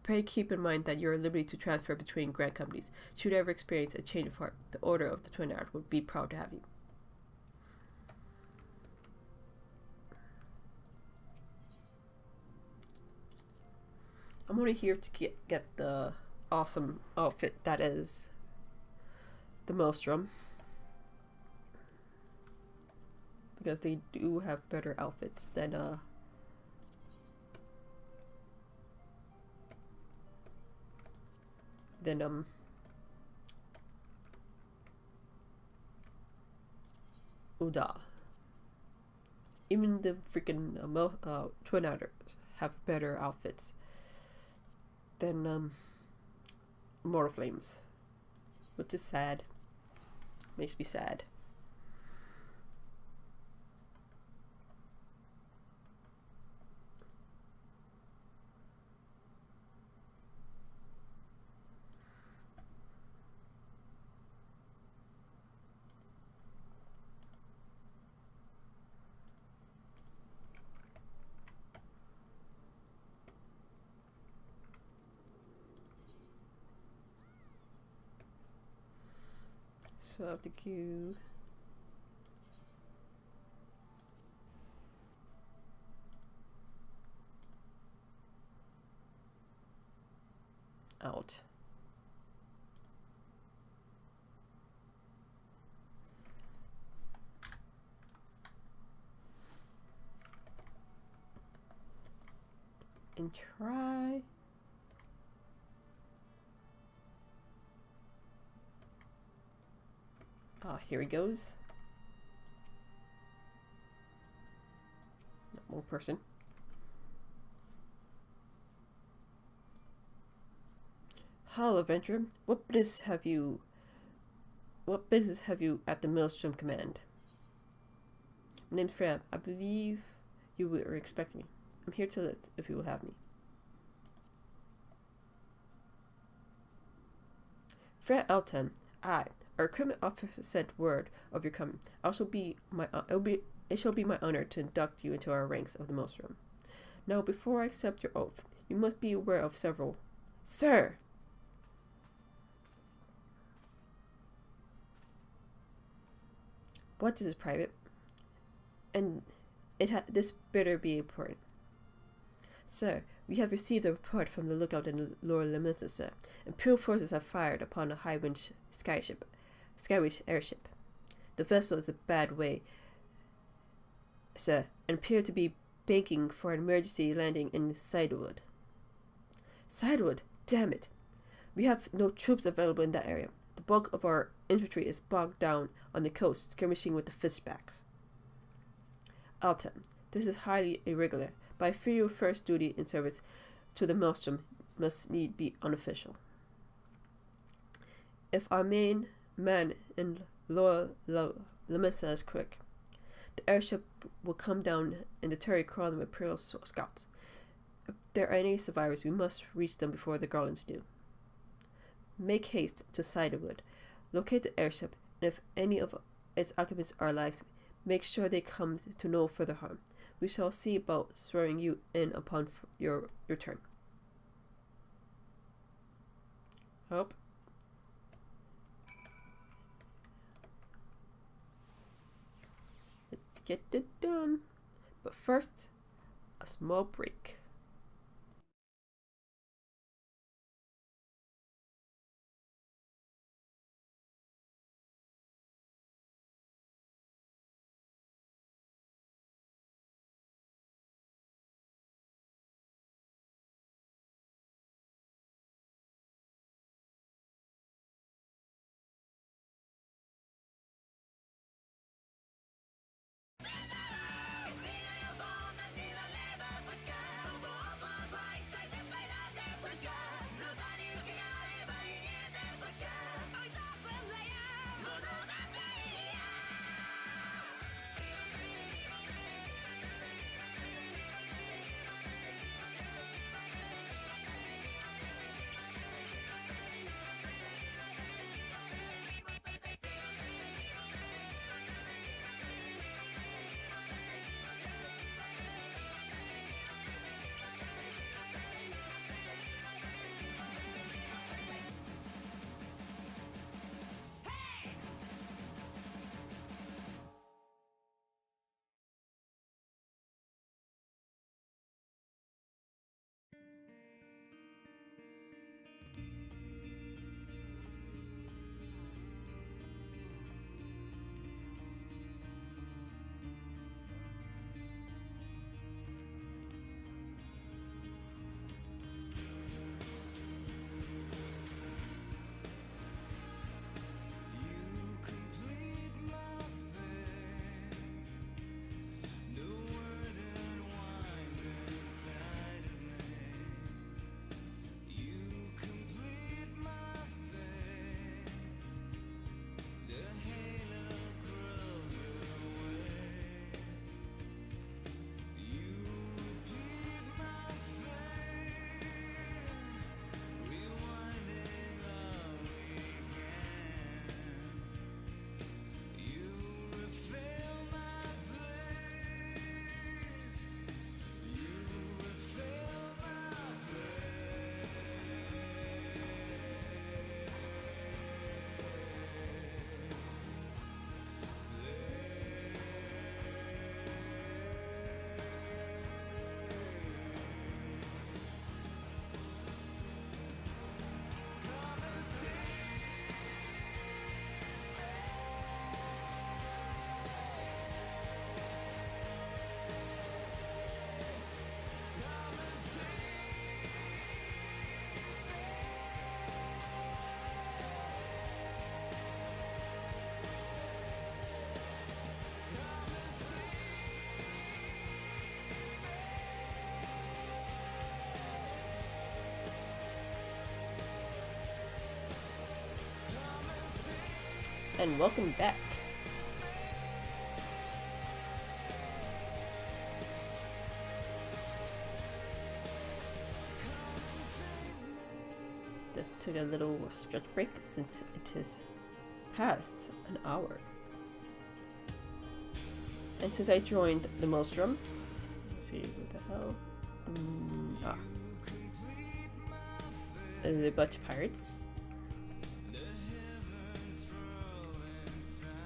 Pray keep in mind that you are at liberty to transfer between Grand Companies. Should you ever experience a change of heart, the Order of the Twin Arrows would be proud to have you. I'm only here to get the awesome outfit that is the Maelstrom, because they do have better outfits than Uda. Even the freaking Twin Arrows have better outfits than Mortal Flames, which is sad. Makes me sad. So I have to queue. Out. And try. Here he goes. One person. Hello, adventurer. What business have you at the Maelstrom Command? My name's Fred. I believe you were expecting me. I'm here to let if you will have me. Fred Elton. Aye. Our equipment officer sent word of your coming. It shall be my honor to induct you into our ranks of the Maelstrom. Now, before I accept your oath, You must be aware of several. Sir! What is private? And this better be important. Sir, we have received a report from the lookout in Lower Lamesa, sir. Imperial forces have fired upon a high-wind Skywish airship. The vessel is a bad way, sir, and appear to be banking for an emergency landing in Sidewood. Sidewood? Damn it! We have no troops available in that area. The bulk of our infantry is bogged down on the coast, skirmishing with the fishbacks. Alton, this is highly irregular, but I fear your first duty in service to the Maelstrom must need be unofficial. If our main man in Lower Lamesa is quick, the airship will come down in the Terry crawling with Imperial scouts. If there are any survivors, we must reach them before the Garlands do. Make haste to Sidewood, locate the airship, and if any of its occupants are alive, make sure they come to no further harm. We shall see about swearing you in upon your return. Hope. Let's get it done. But first, a small break. And welcome back. Just took a little stretch break since it is past an hour. And since I joined the Maelstrom, let's see what the hell. the Butch Pirates.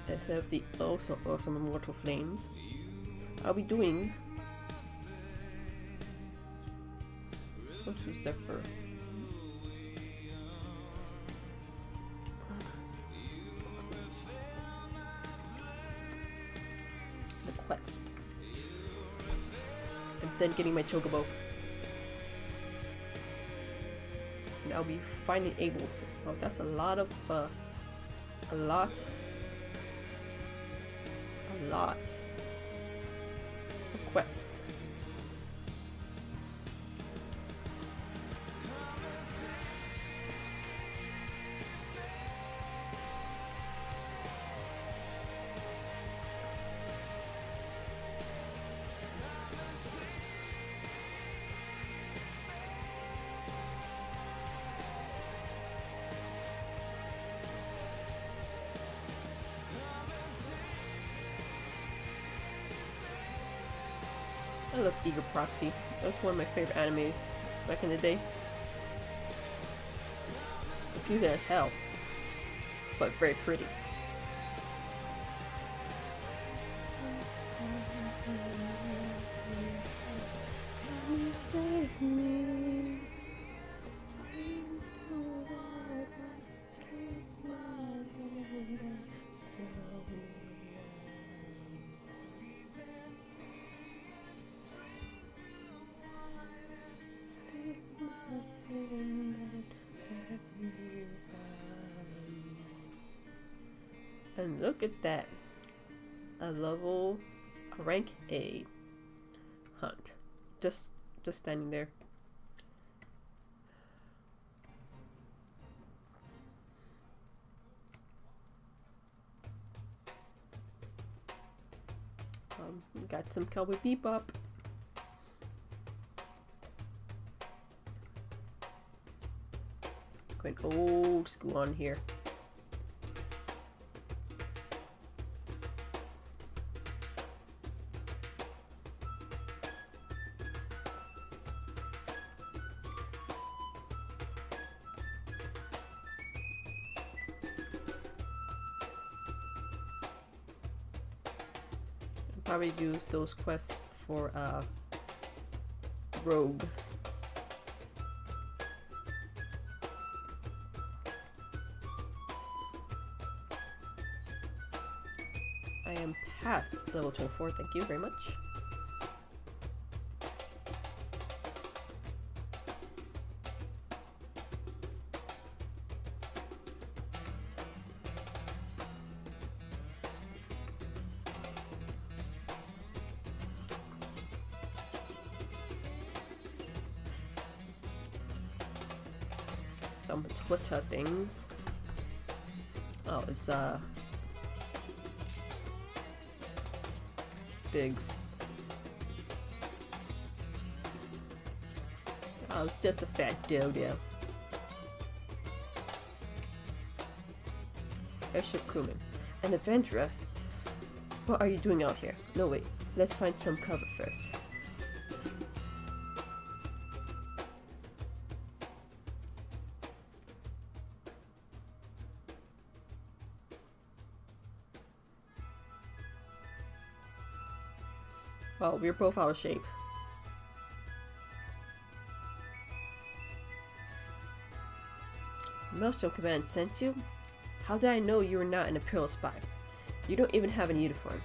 Instead of the also awesome Immortal Flames, I'll be doing what's with Zephyr? The quest. And then getting my Chocobo. And I'll be finally able to. Oh, that's a lot of a lot of quest. I love Eager Proxy. That was one of my favorite animes back in the day. Confusing as hell, but very pretty. Save me. And look at that, a rank A hunt, just standing there. Got some Cowboy Bebop. Going old school on here. Probably use those quests for Rogue. I am past level 24, thank you very much. Some Twitter things. Oh, it's Biggs. I was just a fat dodo. Airship crewman. An adventurer? What are you doing out here? No, wait. Let's find some cover first. Well, we're both out of shape. Maelstrom Command sent you? How did I know you were not an Imperial spy? You don't even have a uniform.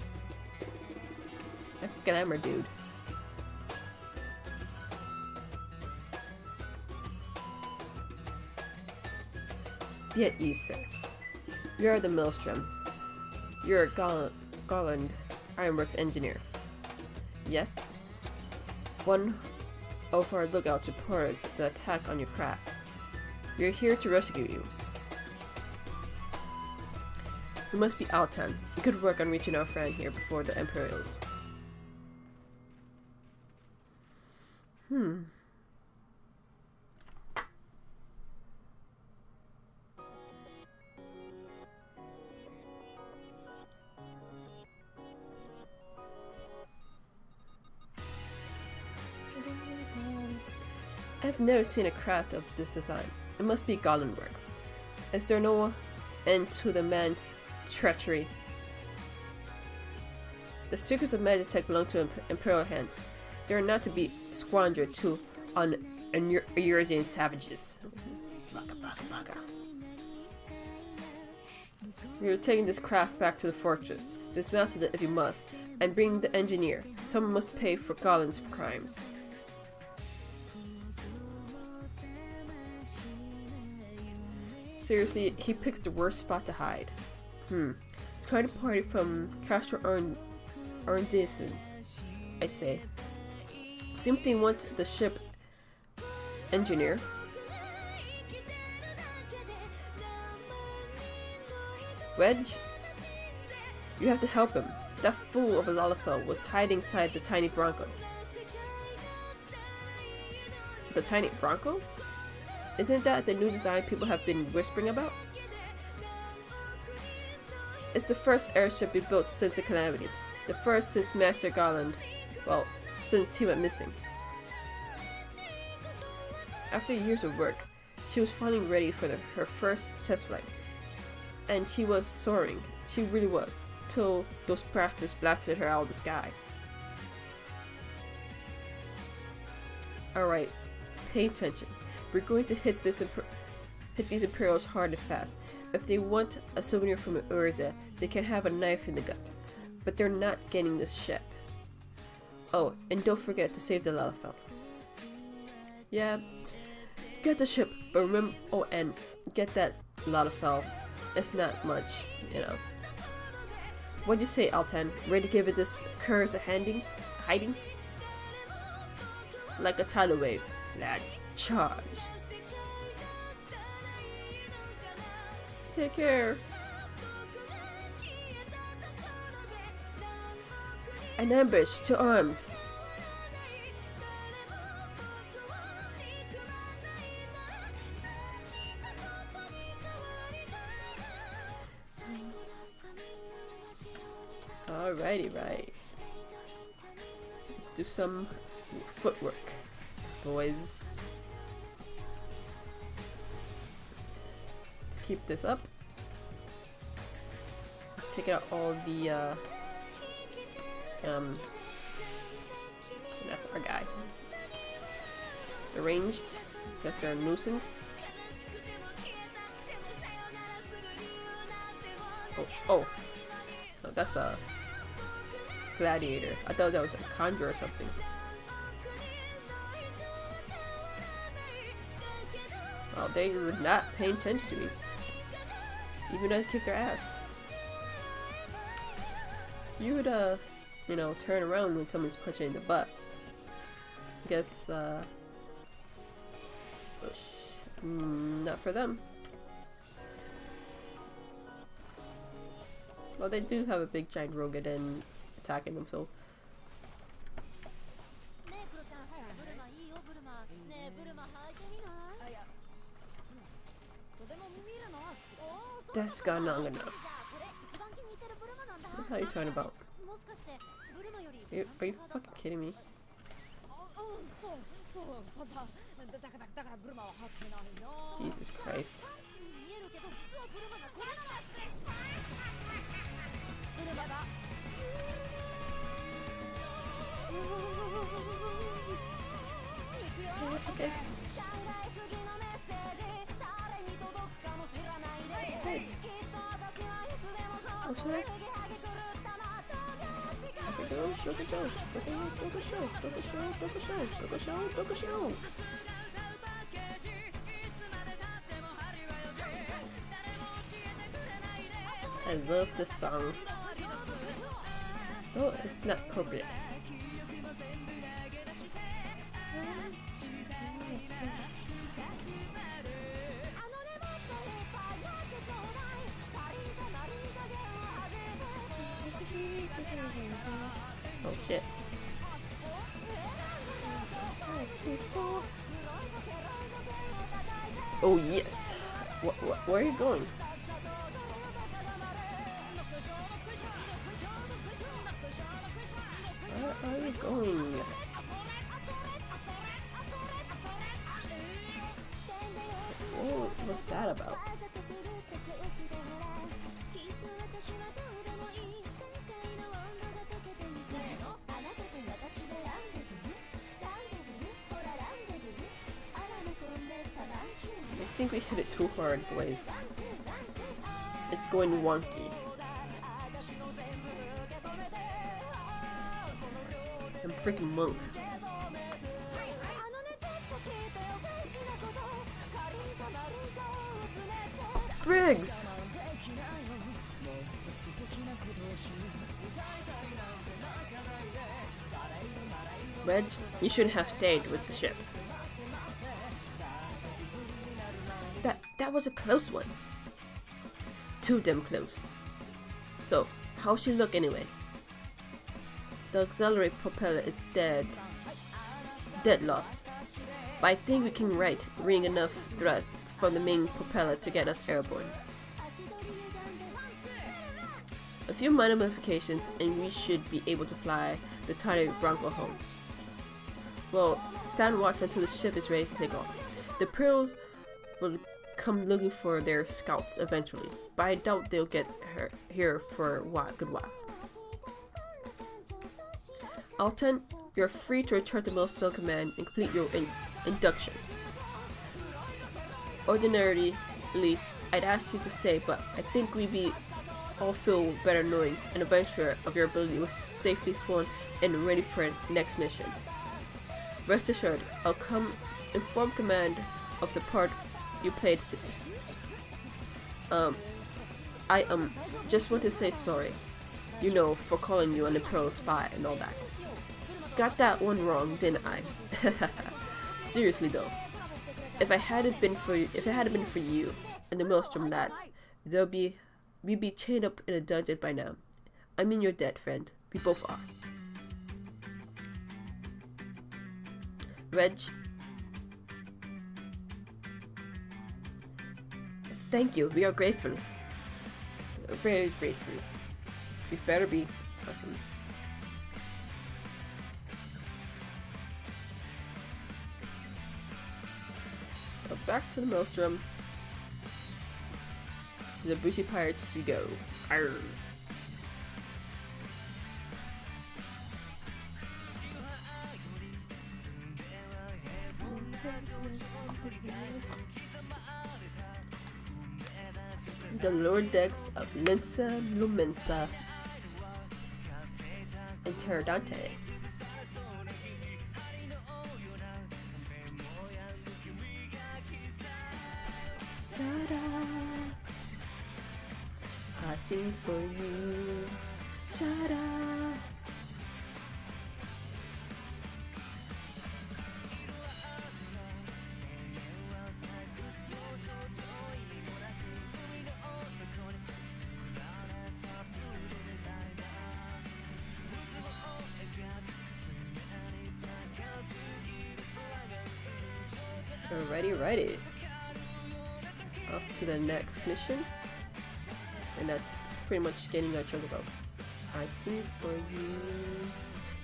I glamour, dude. Be at ease, sir. You are the Maelstrom. You're a Garland Ironworks engineer. Yes? One of our lookouts reported the attack on your craft. We are here to rescue you. We must be out time. Good work on reaching our friend here before the Imperials. I've never seen a craft of this design. It must be Garland work. Is there no end to the man's treachery? The secrets of Magitech belong to Imperial hands. They are not to be squandered to Eurasian savages. Baka, baka, baka. We are taking this craft back to the fortress. Dismantle it if you must, and bring the engineer. Someone must pay for Garland's crimes. Seriously, he picks the worst spot to hide. It's quite a party from Castro Arendescens, I'd say. Simply want the ship engineer. Wedge? You have to help him. That fool of a Lalafell was hiding inside the tiny Bronco. The tiny Bronco? Isn't that the new design people have been whispering about? It's the first airship we built since the Calamity. The first since Master Garland. Well, since he went missing. After years of work, she was finally ready for her first test flight. And she was soaring. She really was. Till those bastards blasted her out of the sky. Alright, pay attention. We're going to hit these Imperials hard and fast. If they want a souvenir from Urza, they can have a knife in the gut. But they're not getting this ship. Oh, and don't forget to save the Lalafell. Yeah, get the ship, but remember, oh, and get that Lalafell. It's not much, you know. What'd you say, Altan? Ready to give it this curse a hiding? Like a tidal wave. Let's charge. Take care. An ambush to arms. Alrighty, right. Let's do some footwork, boys. Keep this up. Take out all the that's our guy. The ranged, guess they're a nuisance. Oh, no, that's a gladiator. I thought that was a conjure or something. Well, they were not paying attention to me. Even though I kicked their ass. You would, you know, turn around when someone's punching in the butt. I guess, not for them. Well, they do have a big giant Rogadin attacking them, so. That's not long enough. What are you talking about? Are you fucking kidding me? Jesus Christ. Okay. Hey. Oh, sorry. Show. I love this song. Though it's not appropriate. Oh shit. 5, 2, 4. Oh yes. Where are you going? Where are you going? Whoa. that about? I think we hit it too hard, boys. It's going wonky. I'm freaking monk. Briggs! Reg, you should have stayed with the ship. That was a close one. Too damn close. So, how's she look anyway? The auxiliary propeller is dead. Dead loss. But I think we can ring enough thrust from the main propeller to get us airborne. A few minor modifications and we should be able to fly the tiny Bronco home. Well, stand watch until the ship is ready to take off. The Pearls will come looking for their scouts eventually, but I doubt they'll get here for a good while. Alton, you're free to return to Millstone Command and complete your induction. Ordinarily, I'd ask you to stay, but I think we'd all feel better knowing an adventurer of your ability was safely sworn and ready for the next mission. Rest assured, I'll come inform command of the part you played. I just want to say sorry, you know, for calling you an Imperial spy and all that. Got that one wrong, didn't I? Seriously though, if it hadn't been for you and the Maelstrom lads, we'd be chained up in a dungeon by now. I mean, you're dead, friend. We both are. Reg. Thank you, we are grateful. Very grateful. We better be. So back to the Maelstrom. To the Bushi Pirates we go. Arr. The lower decks of Linsa Lumensa and Pterodonte. I sing for you. Shut up. Alrighty. Off to the next mission. And that's pretty much getting our chunk about. I sing for you.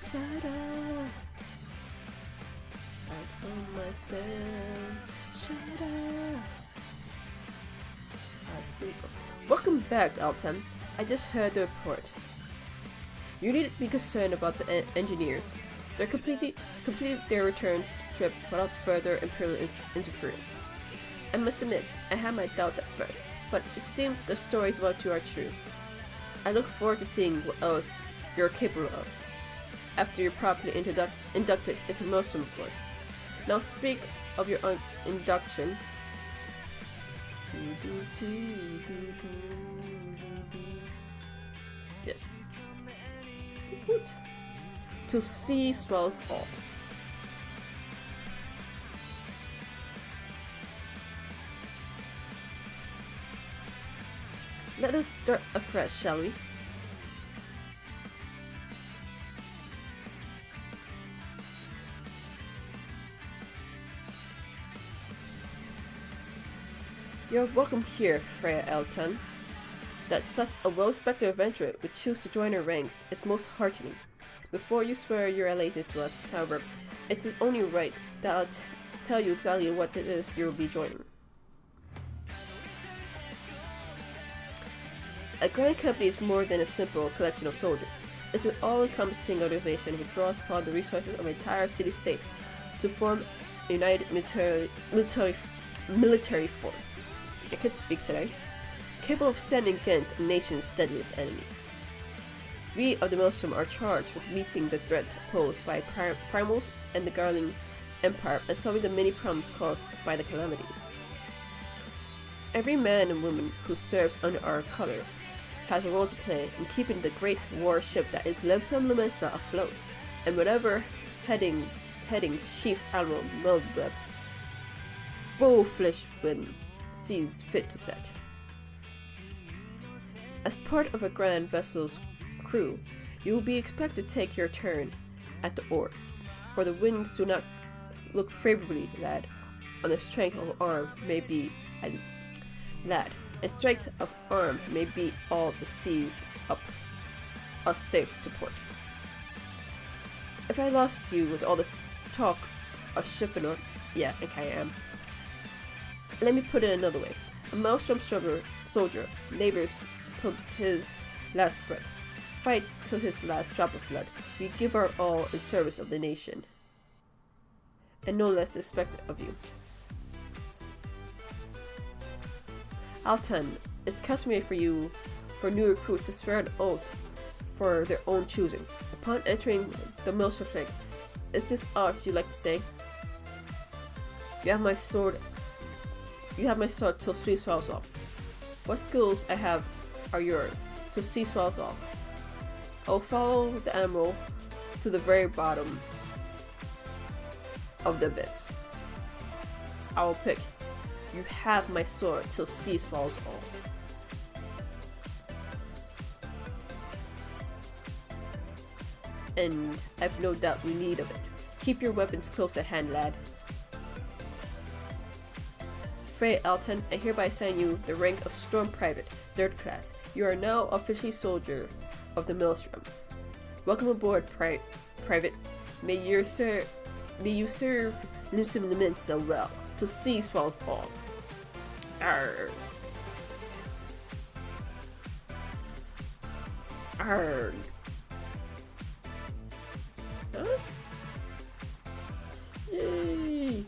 Shut up. Fight for myself. Shut up. I sing. Welcome back, Alton. I just heard the report. You needn't be concerned about the engineers. They're completed their return trip without further Imperial interference. I must admit, I had my doubts at first, but it seems the stories about you are true. I look forward to seeing what else you're capable of, after you're properly inducted into Maelstrom, of course. Now speak of your induction. Yes. Woot. To sea swells all. Let us start afresh, shall we? You're welcome here, Freya Alton. That such a well-respected adventurer would choose to join our ranks is most heartening. Before you swear your allegiance to us, however, it's only right that I'll tell you exactly what it is you'll be joining. A grand company is more than a simple collection of soldiers. It's an all-encompassing organization which draws upon the resources of an entire city-state to form a united military force. I could speak today. Capable of standing against a nation's deadliest enemies. We of the Maelstrom are charged with meeting the threat posed by primals and the Garling Empire and solving the many problems caused by the calamity. Every man and woman who serves under our colors has a role to play in keeping the great warship that is Lebsam Lamesa afloat, and whatever heading Chief Admiral Melweb Bowfleshwind sees fit to set. As part of a grand vessel's crew, you will be expected to take your turn at the oars, for the winds do not look favorably, lad. On the strength of arm may be lad, and strength of arm may beat all the seas up us safe to port. If I lost you with all the talk of shipping or yeah, okay I am. Let me put it another way. A Maelstrom soldier labors till his last breath, fights till his last drop of blood. We give our all in service of the nation, and no less expected of you. Altan, it's customary for new recruits to swear an oath for their own choosing. Upon entering the Maelstrom rank, is this aught you like to say? You have my sword till sea swells off. What skills I have are yours, till sea swells off. I will follow the Admiral to the very bottom of the abyss. I will pick. You have my sword till sea swells off. And I've no doubt you need of it. Keep your weapons close at hand, lad. Frey Altan, I hereby assign you the rank of Storm Private, 3rd class. You are now officially soldier of the Maelstrom. Welcome aboard, Private. May you serve Limsim Limensa well, till sea swells off. Arrgh. Arrgh. Huh? Yay!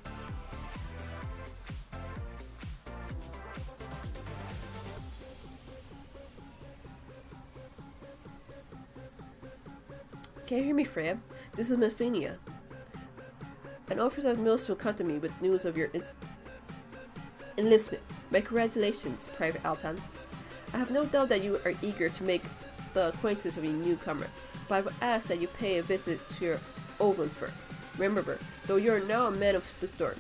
Can you hear me, Freya? This is Mephinia. An officer of Maelstrom come to me with news of your enlistment. My congratulations, Private Altan. I have no doubt that you are eager to make the acquaintance of your new comrades, but I would ask that you pay a visit to your old ones first. Remember, though you are now a man of the storm,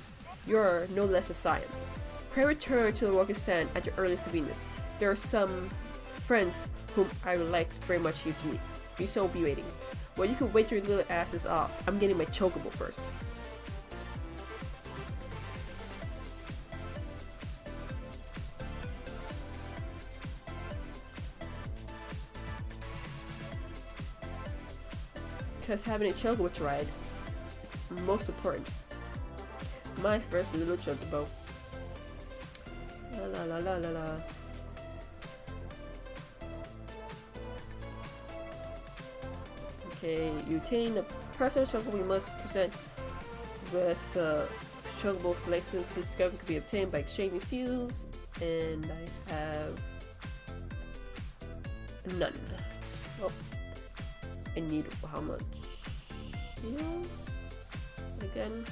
you are no less a scion. Pray return to the walking stand at your earliest convenience. There are some friends whom I would like very much you to meet. You shall be waiting. Well, you can wait your little asses off. I'm getting my chocobo first. Because having a chocobo to ride is most important. My first little chocobo. La la la la la la. Okay, you obtain a personal chocobo you must present with the chocobo's license. This discovery can be obtained by exchanging seals, and I have none. Oh, I need how much seals again?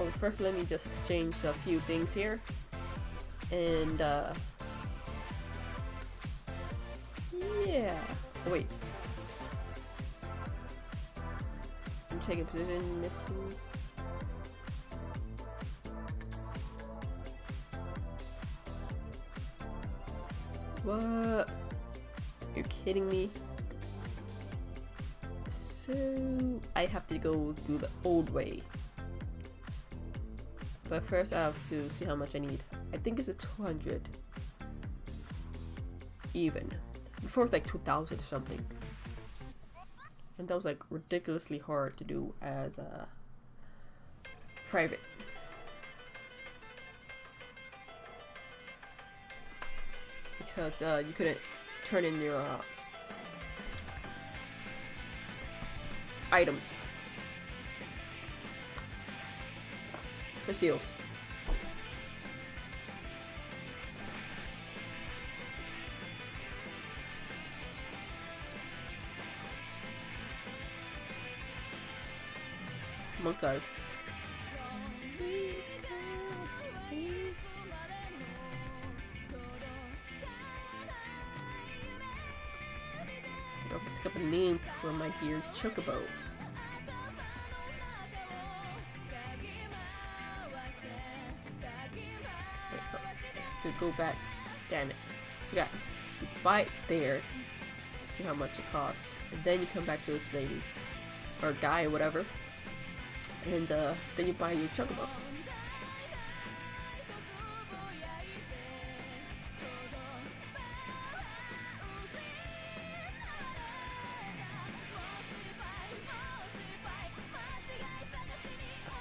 Oh, first let me just exchange a few things here. And, yeah. Oh, wait. I'm checking position missions. What? You're kidding me? So I have to go do the old way. But first I have to see how much I need. I think it's a 200 even. Before it was like 2,000 or something. And that was like ridiculously hard to do as a private. Because you couldn't turn in your items for seals. Monkas. I'll pick up a name for my dear Chocobo. To go back. Damn it. Forgot. You buy it there. See how much it costs. And then you come back to this lady. Or guy or whatever. And then you buy your Chocobo.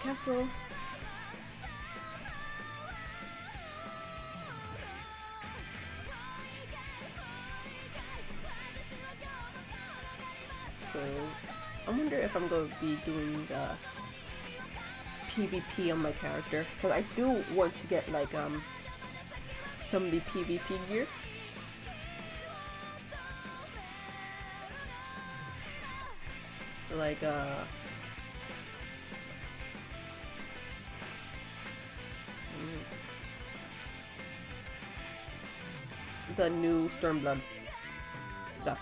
Castle. So I wonder if I'm going to be doing PvP on my character, because I do want to get like some of the PvP gear. Like the new Stormblood stuff.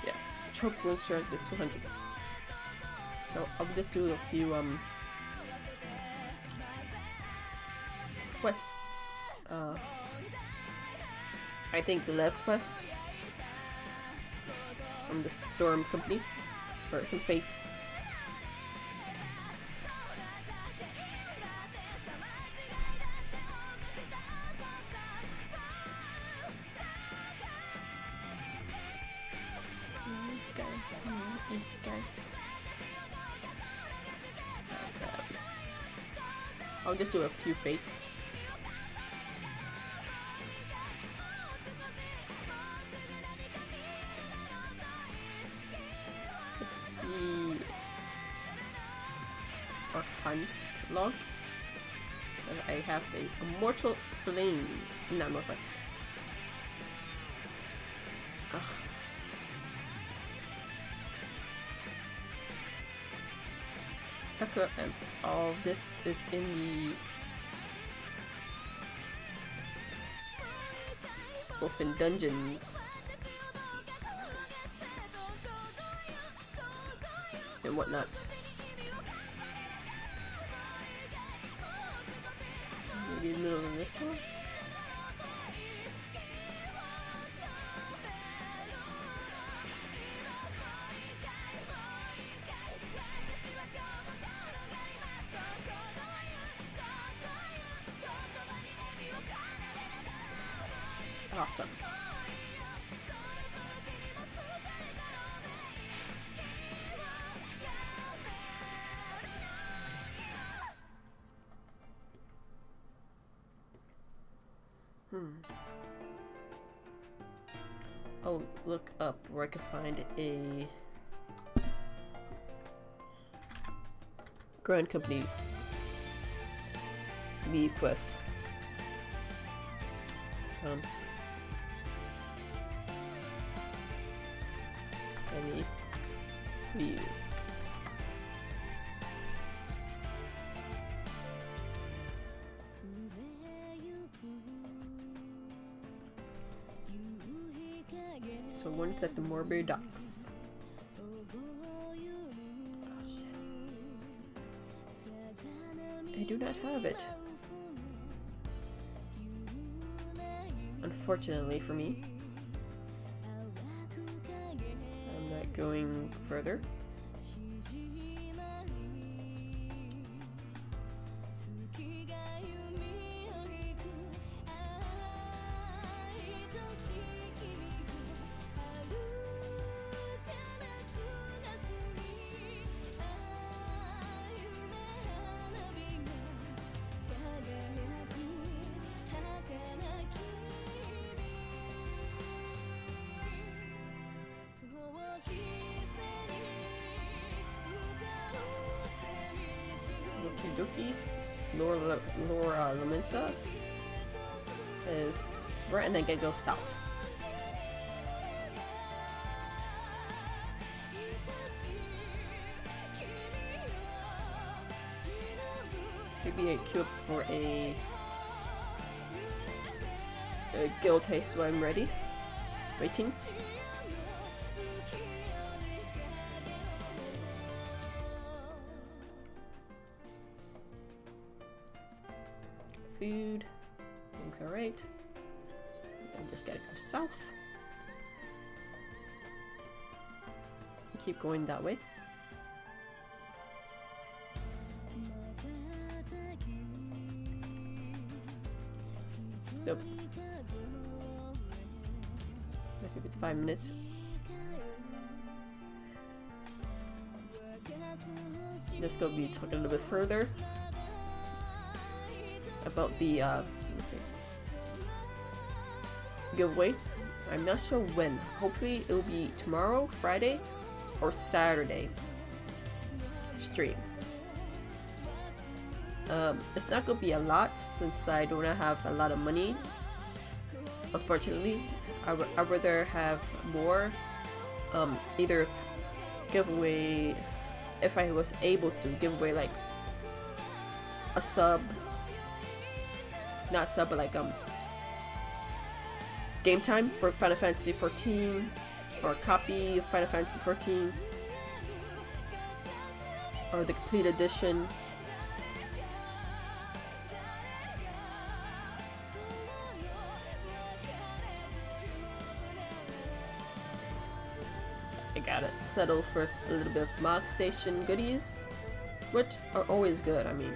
Yes, tropical insurance is 200. So I'll just do a few quests. I think the left quest from the Storm Company for some fates. I'll just do a few fates. Let's see. Or hunt log. I have the Immortal Flames. No, not like. And all this is in the Wolfen Dungeons and whatnot. Maybe a little of this one. Awesome. I'll look up where I can find a Grand Company leave quest. Any leave. So one's at the Morbury Docks. Oh shit. I do not have it. unfortunately for me. I'm not going further. Doki, Laura Laminsa is right, and then it goes south. Maybe a queue up for a guild haste, so I'm ready. Waiting. Food, things alright. I just gotta go south. Keep going that way. So, let's see if it's 5 minutes. Just gonna be talking a little bit further about the giveaway. I'm not sure when. Hopefully it'll be tomorrow, Friday, or Saturday stream. It's not gonna be a lot since I don't have a lot of money. Unfortunately, I'd rather have more. Either giveaway, if I was able to give away like a sub. Not sub, but like game time for Final Fantasy 14, or a copy of Final Fantasy 14, or the complete edition. I gotta settle first a little bit of Mog Station goodies, which are always good. I mean,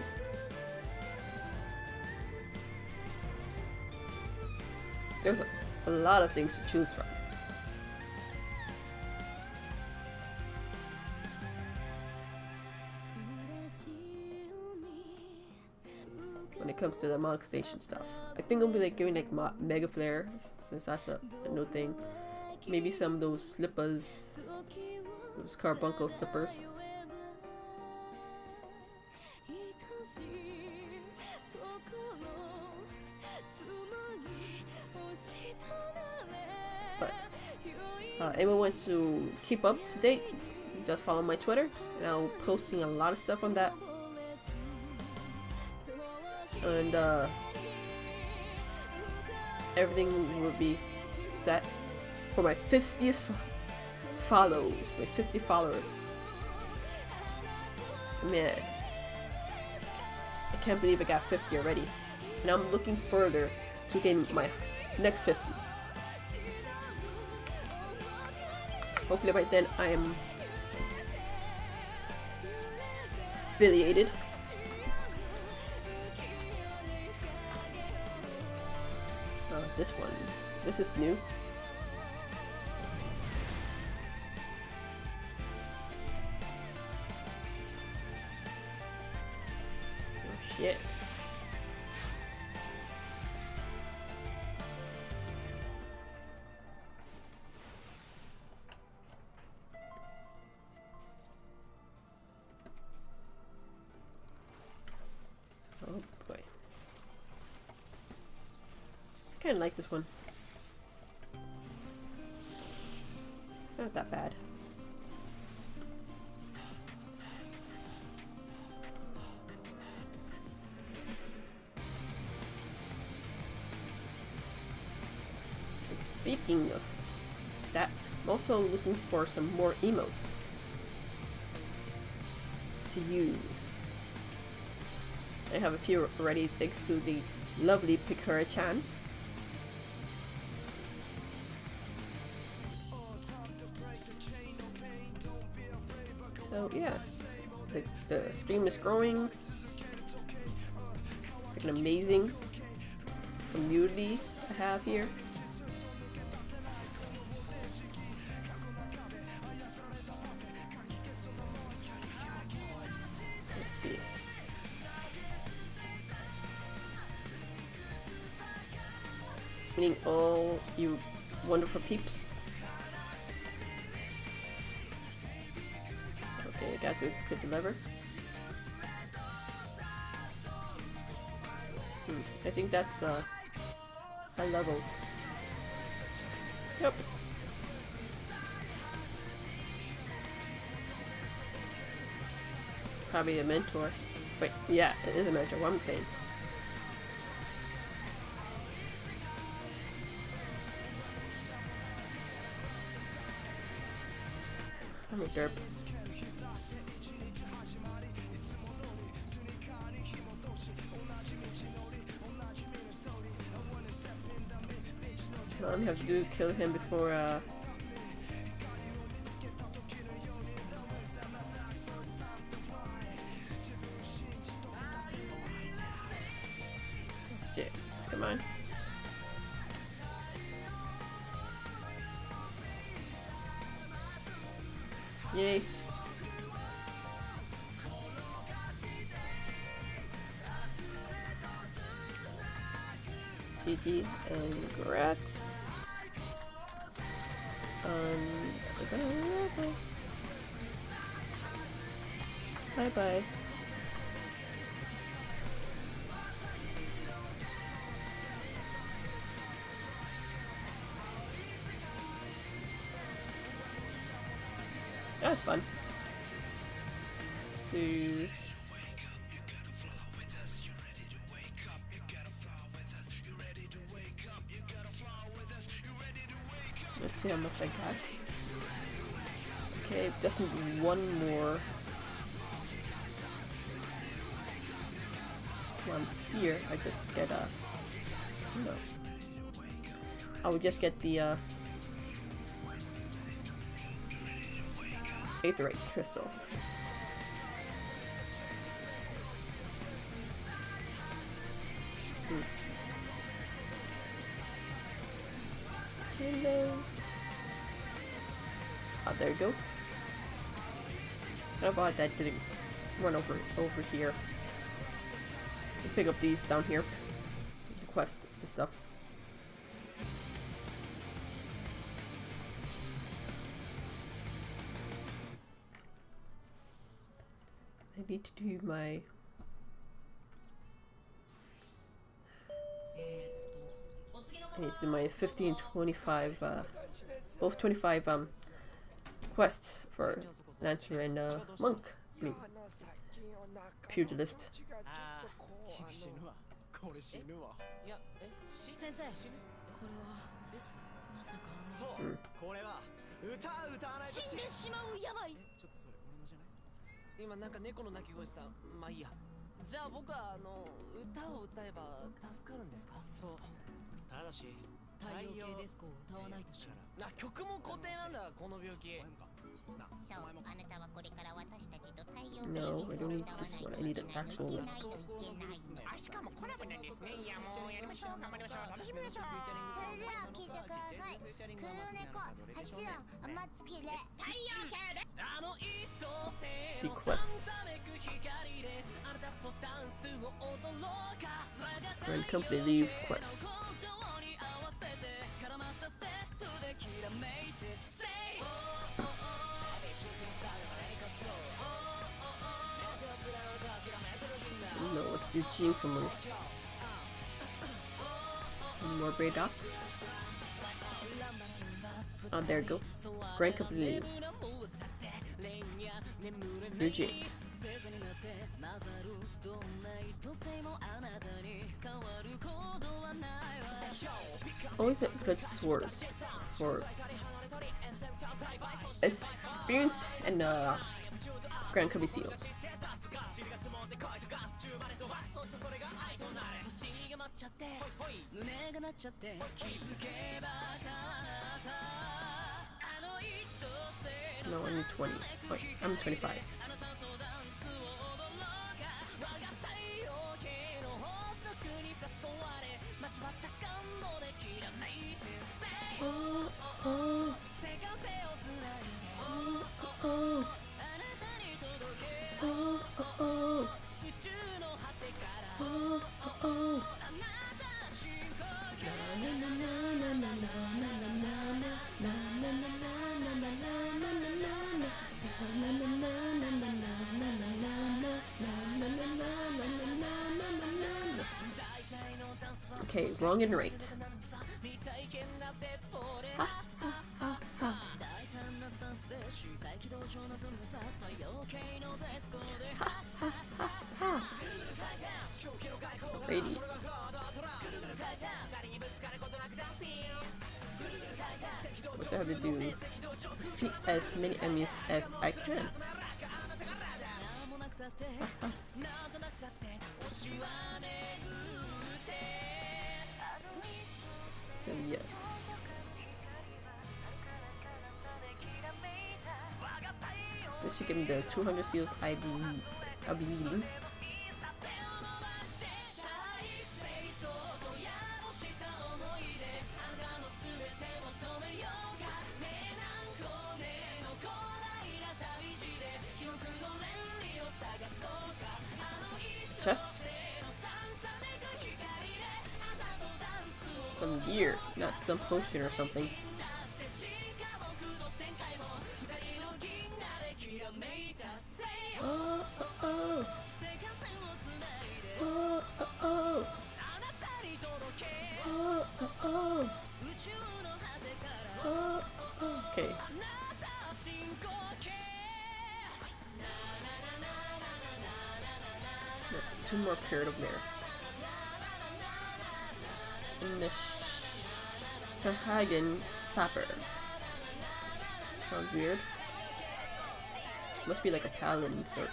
there's a lot of things to choose from. When it comes to the Mog Station stuff, I think I'll be like giving like Mega Flare, since that's a new thing. Maybe some of those slippers, those carbuncle slippers. But anyone want to keep up to date, just follow my Twitter, and I'm posting a lot of stuff on that. And everything will be set for my 50th follows, my 50 followers. Man, I can't believe I got 50 already, and I'm looking further to getting my next 50. Hopefully by then I am affiliated. This one, this is new. Oh shit. Oh boy. I kinda like this one. Not that bad. And speaking of that, I'm also looking for some more emotes to use. I have a few already thanks to the lovely Pikura-chan. So yeah, the stream is growing. Like an amazing community I have here. Let's see. Meeting all you wonderful peeps. Okay, got to hit the lever. I think that's high level. Yep. Probably a mentor. Wait, yeah, it is a mentor. What I'm saying. I'm a derp. All we have to do kill him before shit, come on. Yay. GG and congrats. Bye bye. That was fun. So let's see how much I got. Okay, just need one more. One here. I just get a. No. I would just get the Aetheryte crystal. Hello. Oh, there you go. How about that didn't run over here? Pick up these down here. The quest and stuff. I need to do my I need to do my 15, 25 both 25 quests for Lancer and Monk. I mean, Pugilist. 先生これはまさかそうこれは歌う歌わないと死んでしまうやばいちょっとそれ俺のじゃない今なんか猫の鳴き声したまあいいやじゃあ僕は歌を歌えば助かるんですかそうただし太陽系ディスコを歌わないとしな曲も固定なんだこの病気そうあなたはこれから私たちと太陽 No, I don't need this one. I need an actual one. あしかもコラボなんですねいやもうやりましょう頑張りましょう楽しみましょうそれでは聞いてください黒猫走ろう天月で太陽系で The quest. Grand Company Leave quests. No, let's do cheating someone. More Braydocs. Oh, there you go. Grand Company leaves. Ryuji. Always at good source for experience and Grand Company seals. No, I'm 20. Wait, I'm 25. Oh, oh. Oh, oh. Oh, oh. Oh, oh. Okay, wrong and right. Ha, ha, ha, ha. Ha, ha, ha, ha. Ready. What do I have to do? Defeat as many enemies as I can. Ha, ha. So yes. This should give me the 200 seals I'll be needing. Just some gear, not some potion or something. Oh, oh, oh, oh, oh, oh, oh, oh. Okay. No, 2 more paired over there. And the Sahagin Sapper. Sounds weird. Must be like a paladin sort.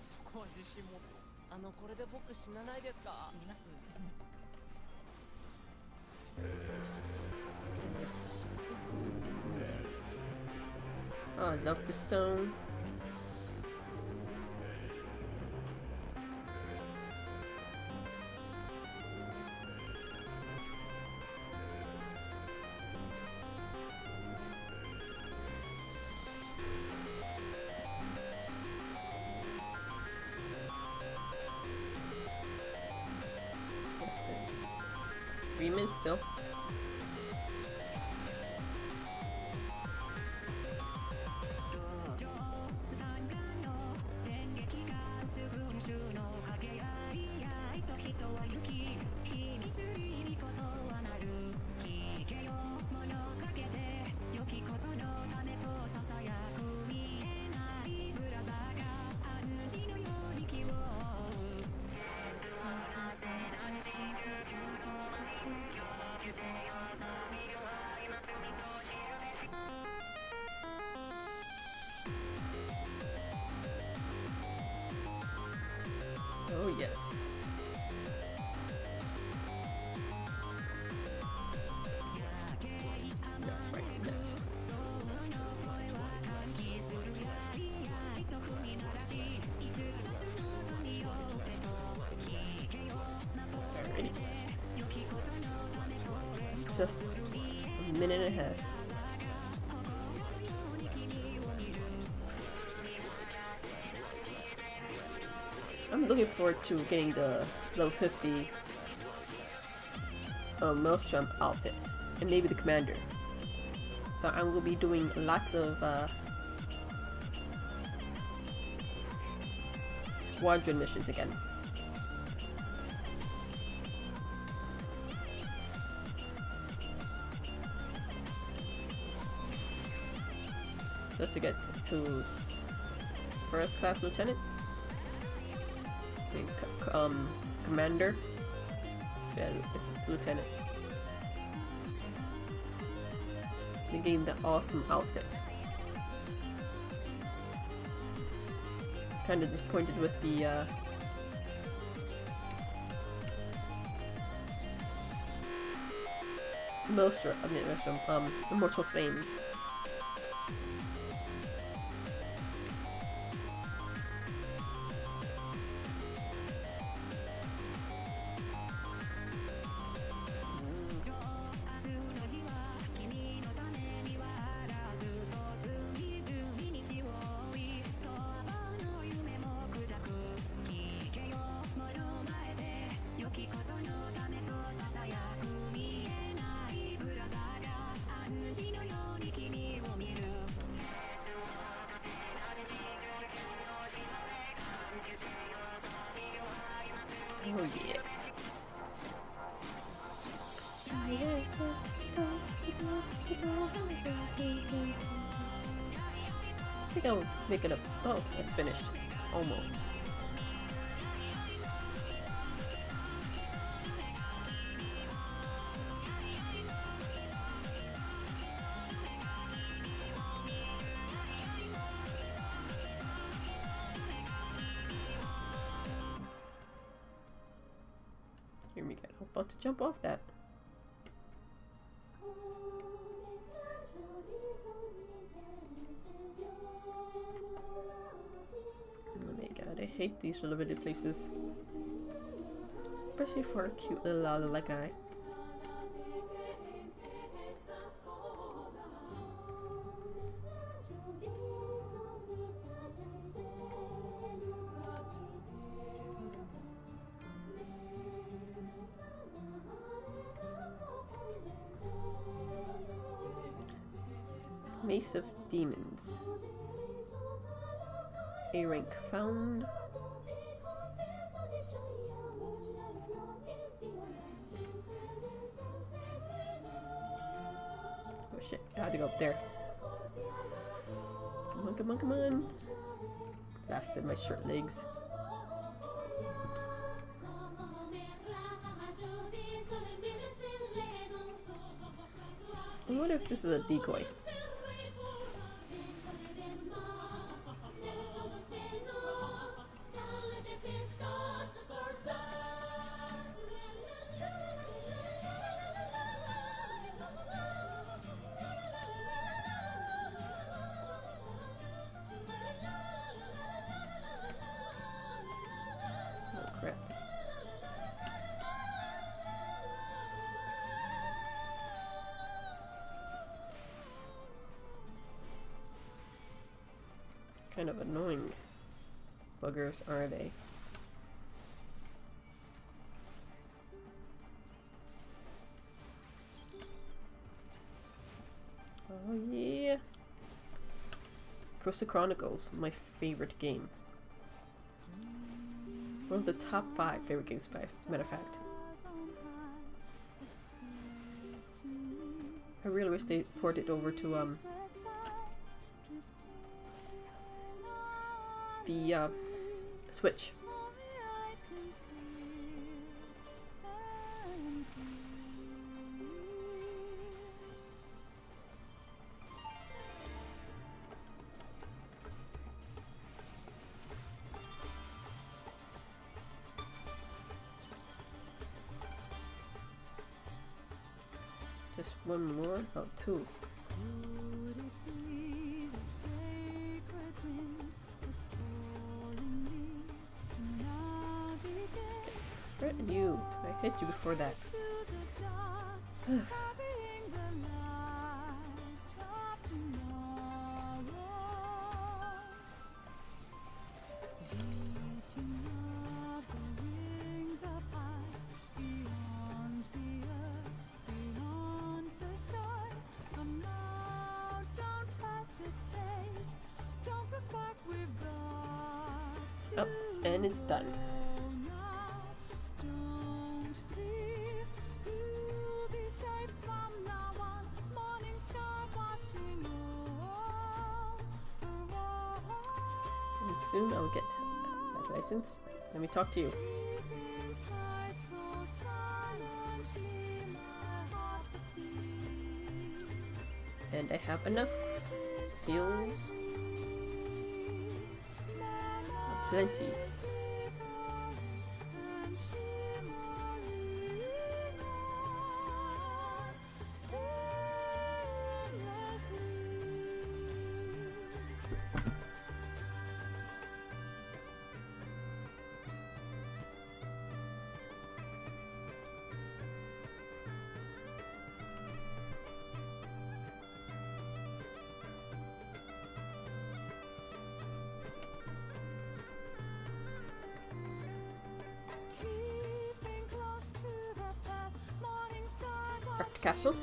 そこは自信持ってこれで僕死なないですか？死にます。Yes. Yes. Oh, I love the stone. What's the 3 minutes still? Oh yes. Yeah, right, that. Alrighty. Just a minute and a half. I'm looking forward to getting the level 50 Maelstrom outfit and maybe the commander. So I'm going to be doing lots of squadron missions again. Just to get to first class lieutenant. Commander. Yeah, it's lieutenant. They gave the awesome outfit. Kind of disappointed with the Immortal Flames. Oh yeah. I think I'll make it up. Oh, it's finished. Almost. Here we go. I'm about to jump off that. Oh my god, I hate these limited places. Especially for a cute little Lala guy. Mace of Demons. A rank found. Oh shit, I had to go up there. Come on, come on, come on. Blasted my short legs. I wonder if this is a decoy. Oh crap. Kind of annoying buggers, are they? Oh yeah! Costa Chronicles, my favorite game. One of the top 5 favorite games, by matter of fact. I really wish they ported it over to the Switch. Just one more? Oh, 2. Threaten you. I hit you before that. Oh, and it's done. And soon I'll get that license. Let me talk to you. And I have enough seals. Plenty. Craft Castle.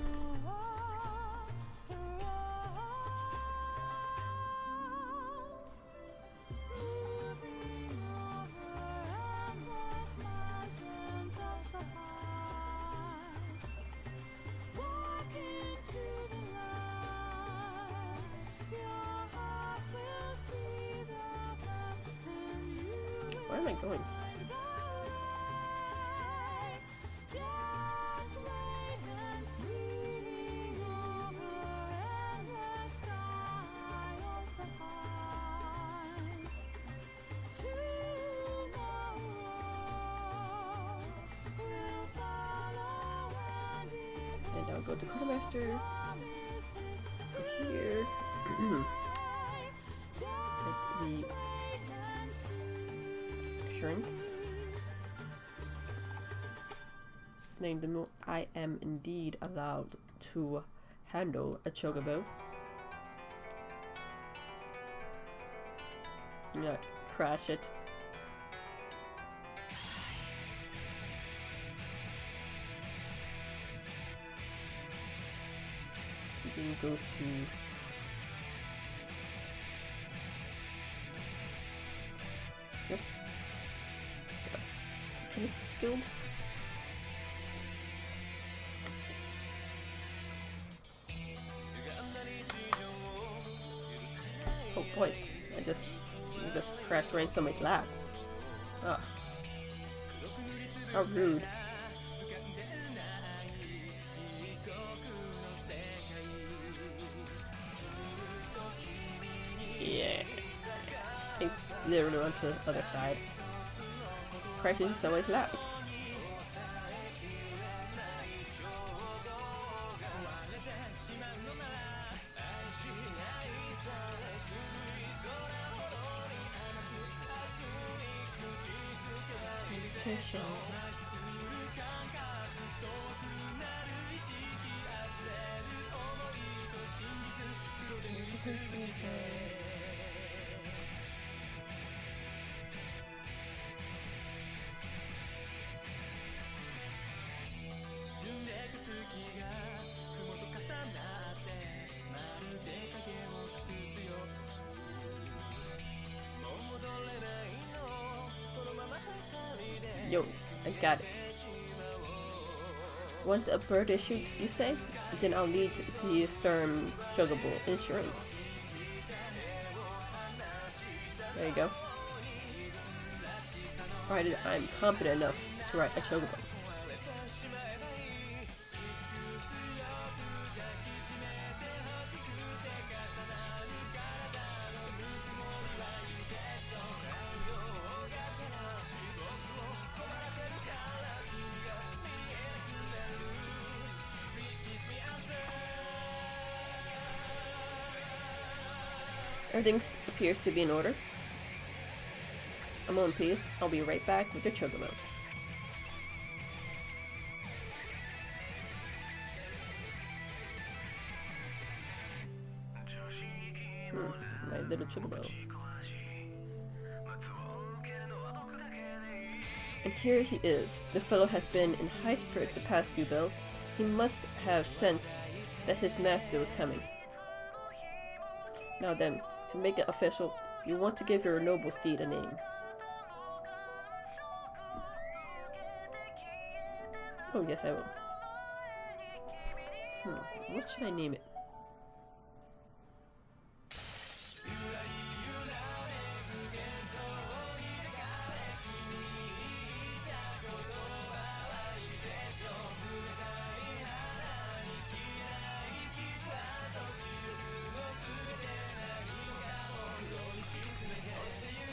Where am I going? And I'll go to Quartermaster. Go here. Take the assurance. Name the mo I am indeed allowed to handle a chocobo. Yeah, crash it. Then go to this guild. Oh boy, I just crashed right into somebody's lap. Ugh. How rude. Yeah. I literally went to the other side. Crashed into somebody's lap. Meditation. Yo, I got it. Want a birthday shoot, you say? Then I'll need the Sturm Chocobo insurance. There you go. Provided I'm competent enough to ride a Chocobo. Everything appears to be in order. A moment please, I'll be right back with the Chocobo. My little Chocobo. And here he is. The fellow has been in high spirits the past few bells. He must have sensed that his master was coming. Now then, to make it official, you want to give your noble steed a name. Oh yes, I will. What should I name it?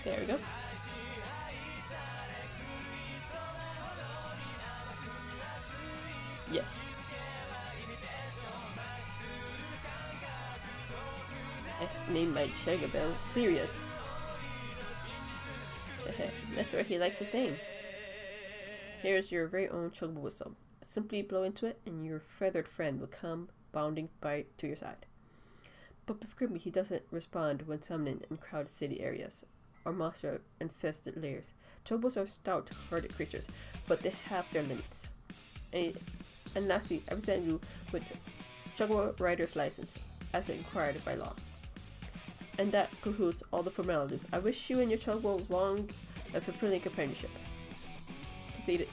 There we go. Yes. I've named my Chocobo Sirius. That's where he likes his name. Here's your very own Chocobo whistle. Simply blow into it and your feathered friend will come bounding by to your side. But forgive me, he doesn't respond when summoned in crowded city areas or monster-infested lairs. Chocobos are stout-hearted creatures, but they have their limits. And lastly, I present you with Juggalo Rider's license, as required by law. And that concludes all the formalities. I wish you and your Juggalo long and fulfilling companionship. Completed.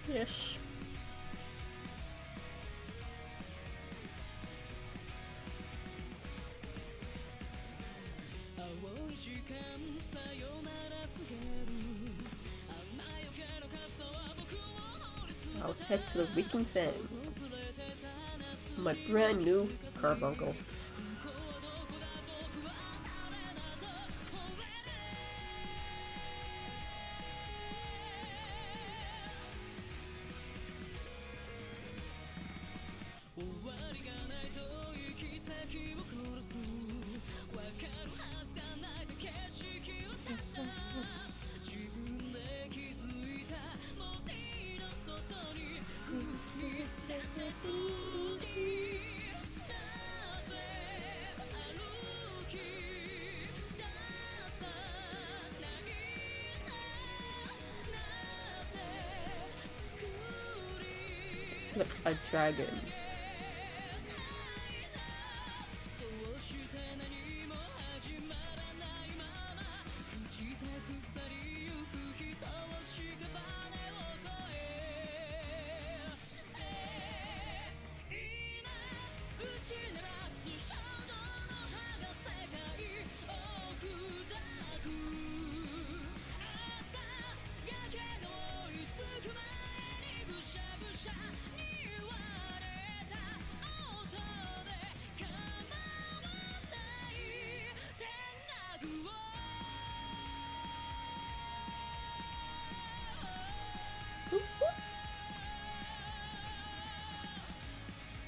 Yes. I'll head to the Waking Sands. My brand new carbuncle. Look, a dragon.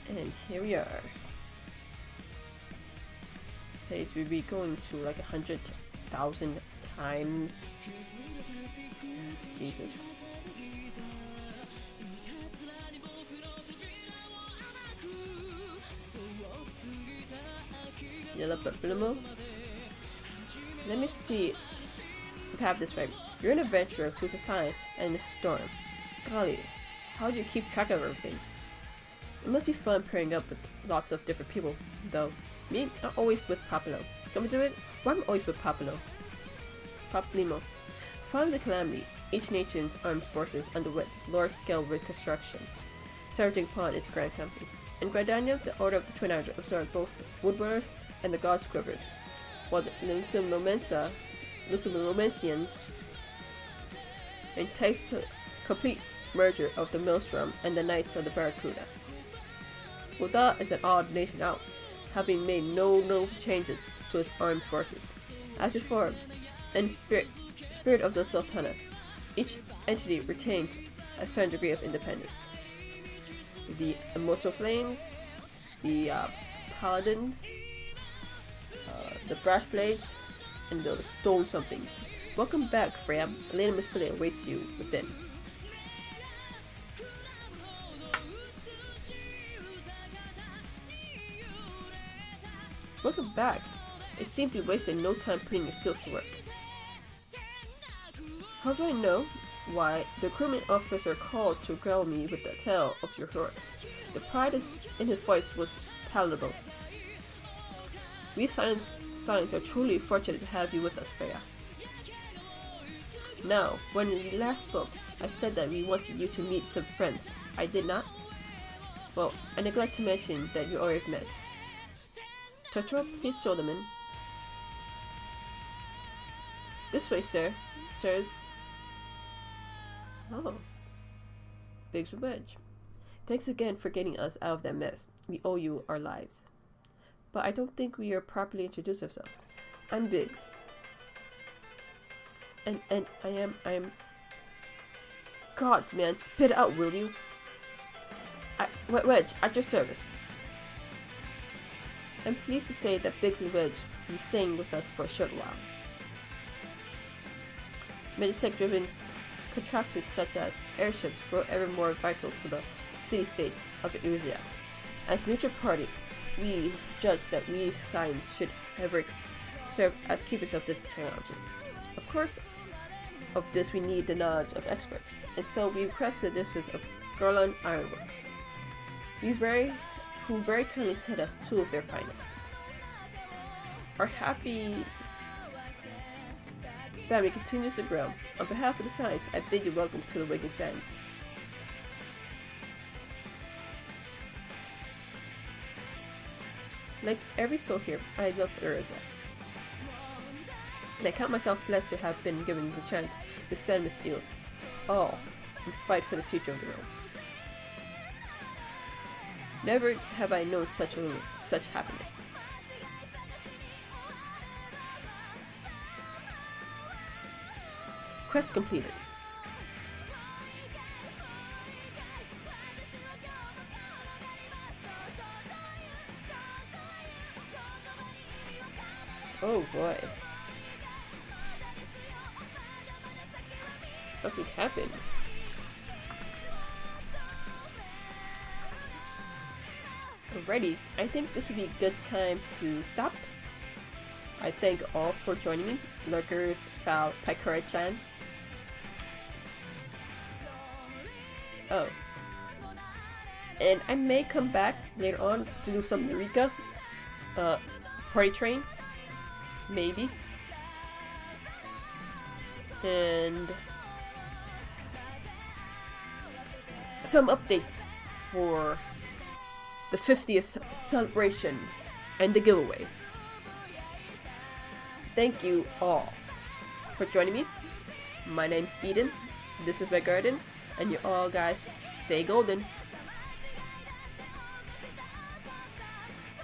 And here we are. Page we'll be going to like 100,000 times. Jesus. Yellow Pablimo. Let me see if I have this right. You're an adventurer who's assigned in the storm. Golly, how do you keep track of everything? It must be fun pairing up with lots of different people, though. Me, I'm always with Papalo. Come to it? Why I'm always with Papalo? Pablimo. Following the calamity, each nation's armed forces underwent large-scale reconstruction, surging upon its grand company. In Gridania, the Order of the Twin Arrows absorbed both the Woodburners and the God Squivers, while the Lutumomentians enticed the complete merger of the Maelstrom and the Knights of the Barracuda. Uda is an odd nation out, having made no notable changes to its armed forces. As before, in spirit of the Sultana, each entity retains a certain degree of independence. The Immortal Flames, the Paladins, the Brass Blades, and the Stone Somethings. Welcome back, Freya. Elena Misfile awaits you within. Welcome back. It seems you wasted no time putting your skills to work. How do I know? Why, the recruitment officer called to regale me with the tale of your heroes. The pride in his voice was palatable. We Science are truly fortunate to have you with us, Freya. Now, when we last spoke, I said that we wanted you to meet some friends. I did not? Well, I neglect to mention that you already met. Totoro, please show them in. This way, sir. Sirs. Oh. Biggs and Wedge. Thanks again for getting us out of that mess. We owe you our lives. But I don't think we are properly introduced ourselves. I'm Biggs. And I'm... Gods, man, spit it out, will you? Wedge, at your service. I'm pleased to say that Biggs and Wedge will be staying with us for a short while. Meditech-driven contraptions such as airships grow ever more vital to the city-states of Erisia. As neutral party, we judge that we science should serve as keepers of this technology. Of course, of this we need the knowledge of experts, and so we requested the assistance of Garland Ironworks, who very kindly sent us 2 of their finest. Our happy family continues to grow. On behalf of the Science, I bid you welcome to the Wicked Sands. Like every soul here, I love Urza. And I count myself blessed to have been given the chance to stand with you all and fight for the future of the realm. Never have I known such relief, such happiness. Quest completed. Oh boy. Something happened. Alrighty, I think this would be a good time to stop. I thank all for joining me. Lurkers, Foul, Paikura-chan. Oh. And I may come back later on to do some Eureka. Party Train. Maybe. And some updates for the 50th celebration and the giveaway. Thank you all for joining me. My name's Eden. This is my garden, and you all guys stay golden.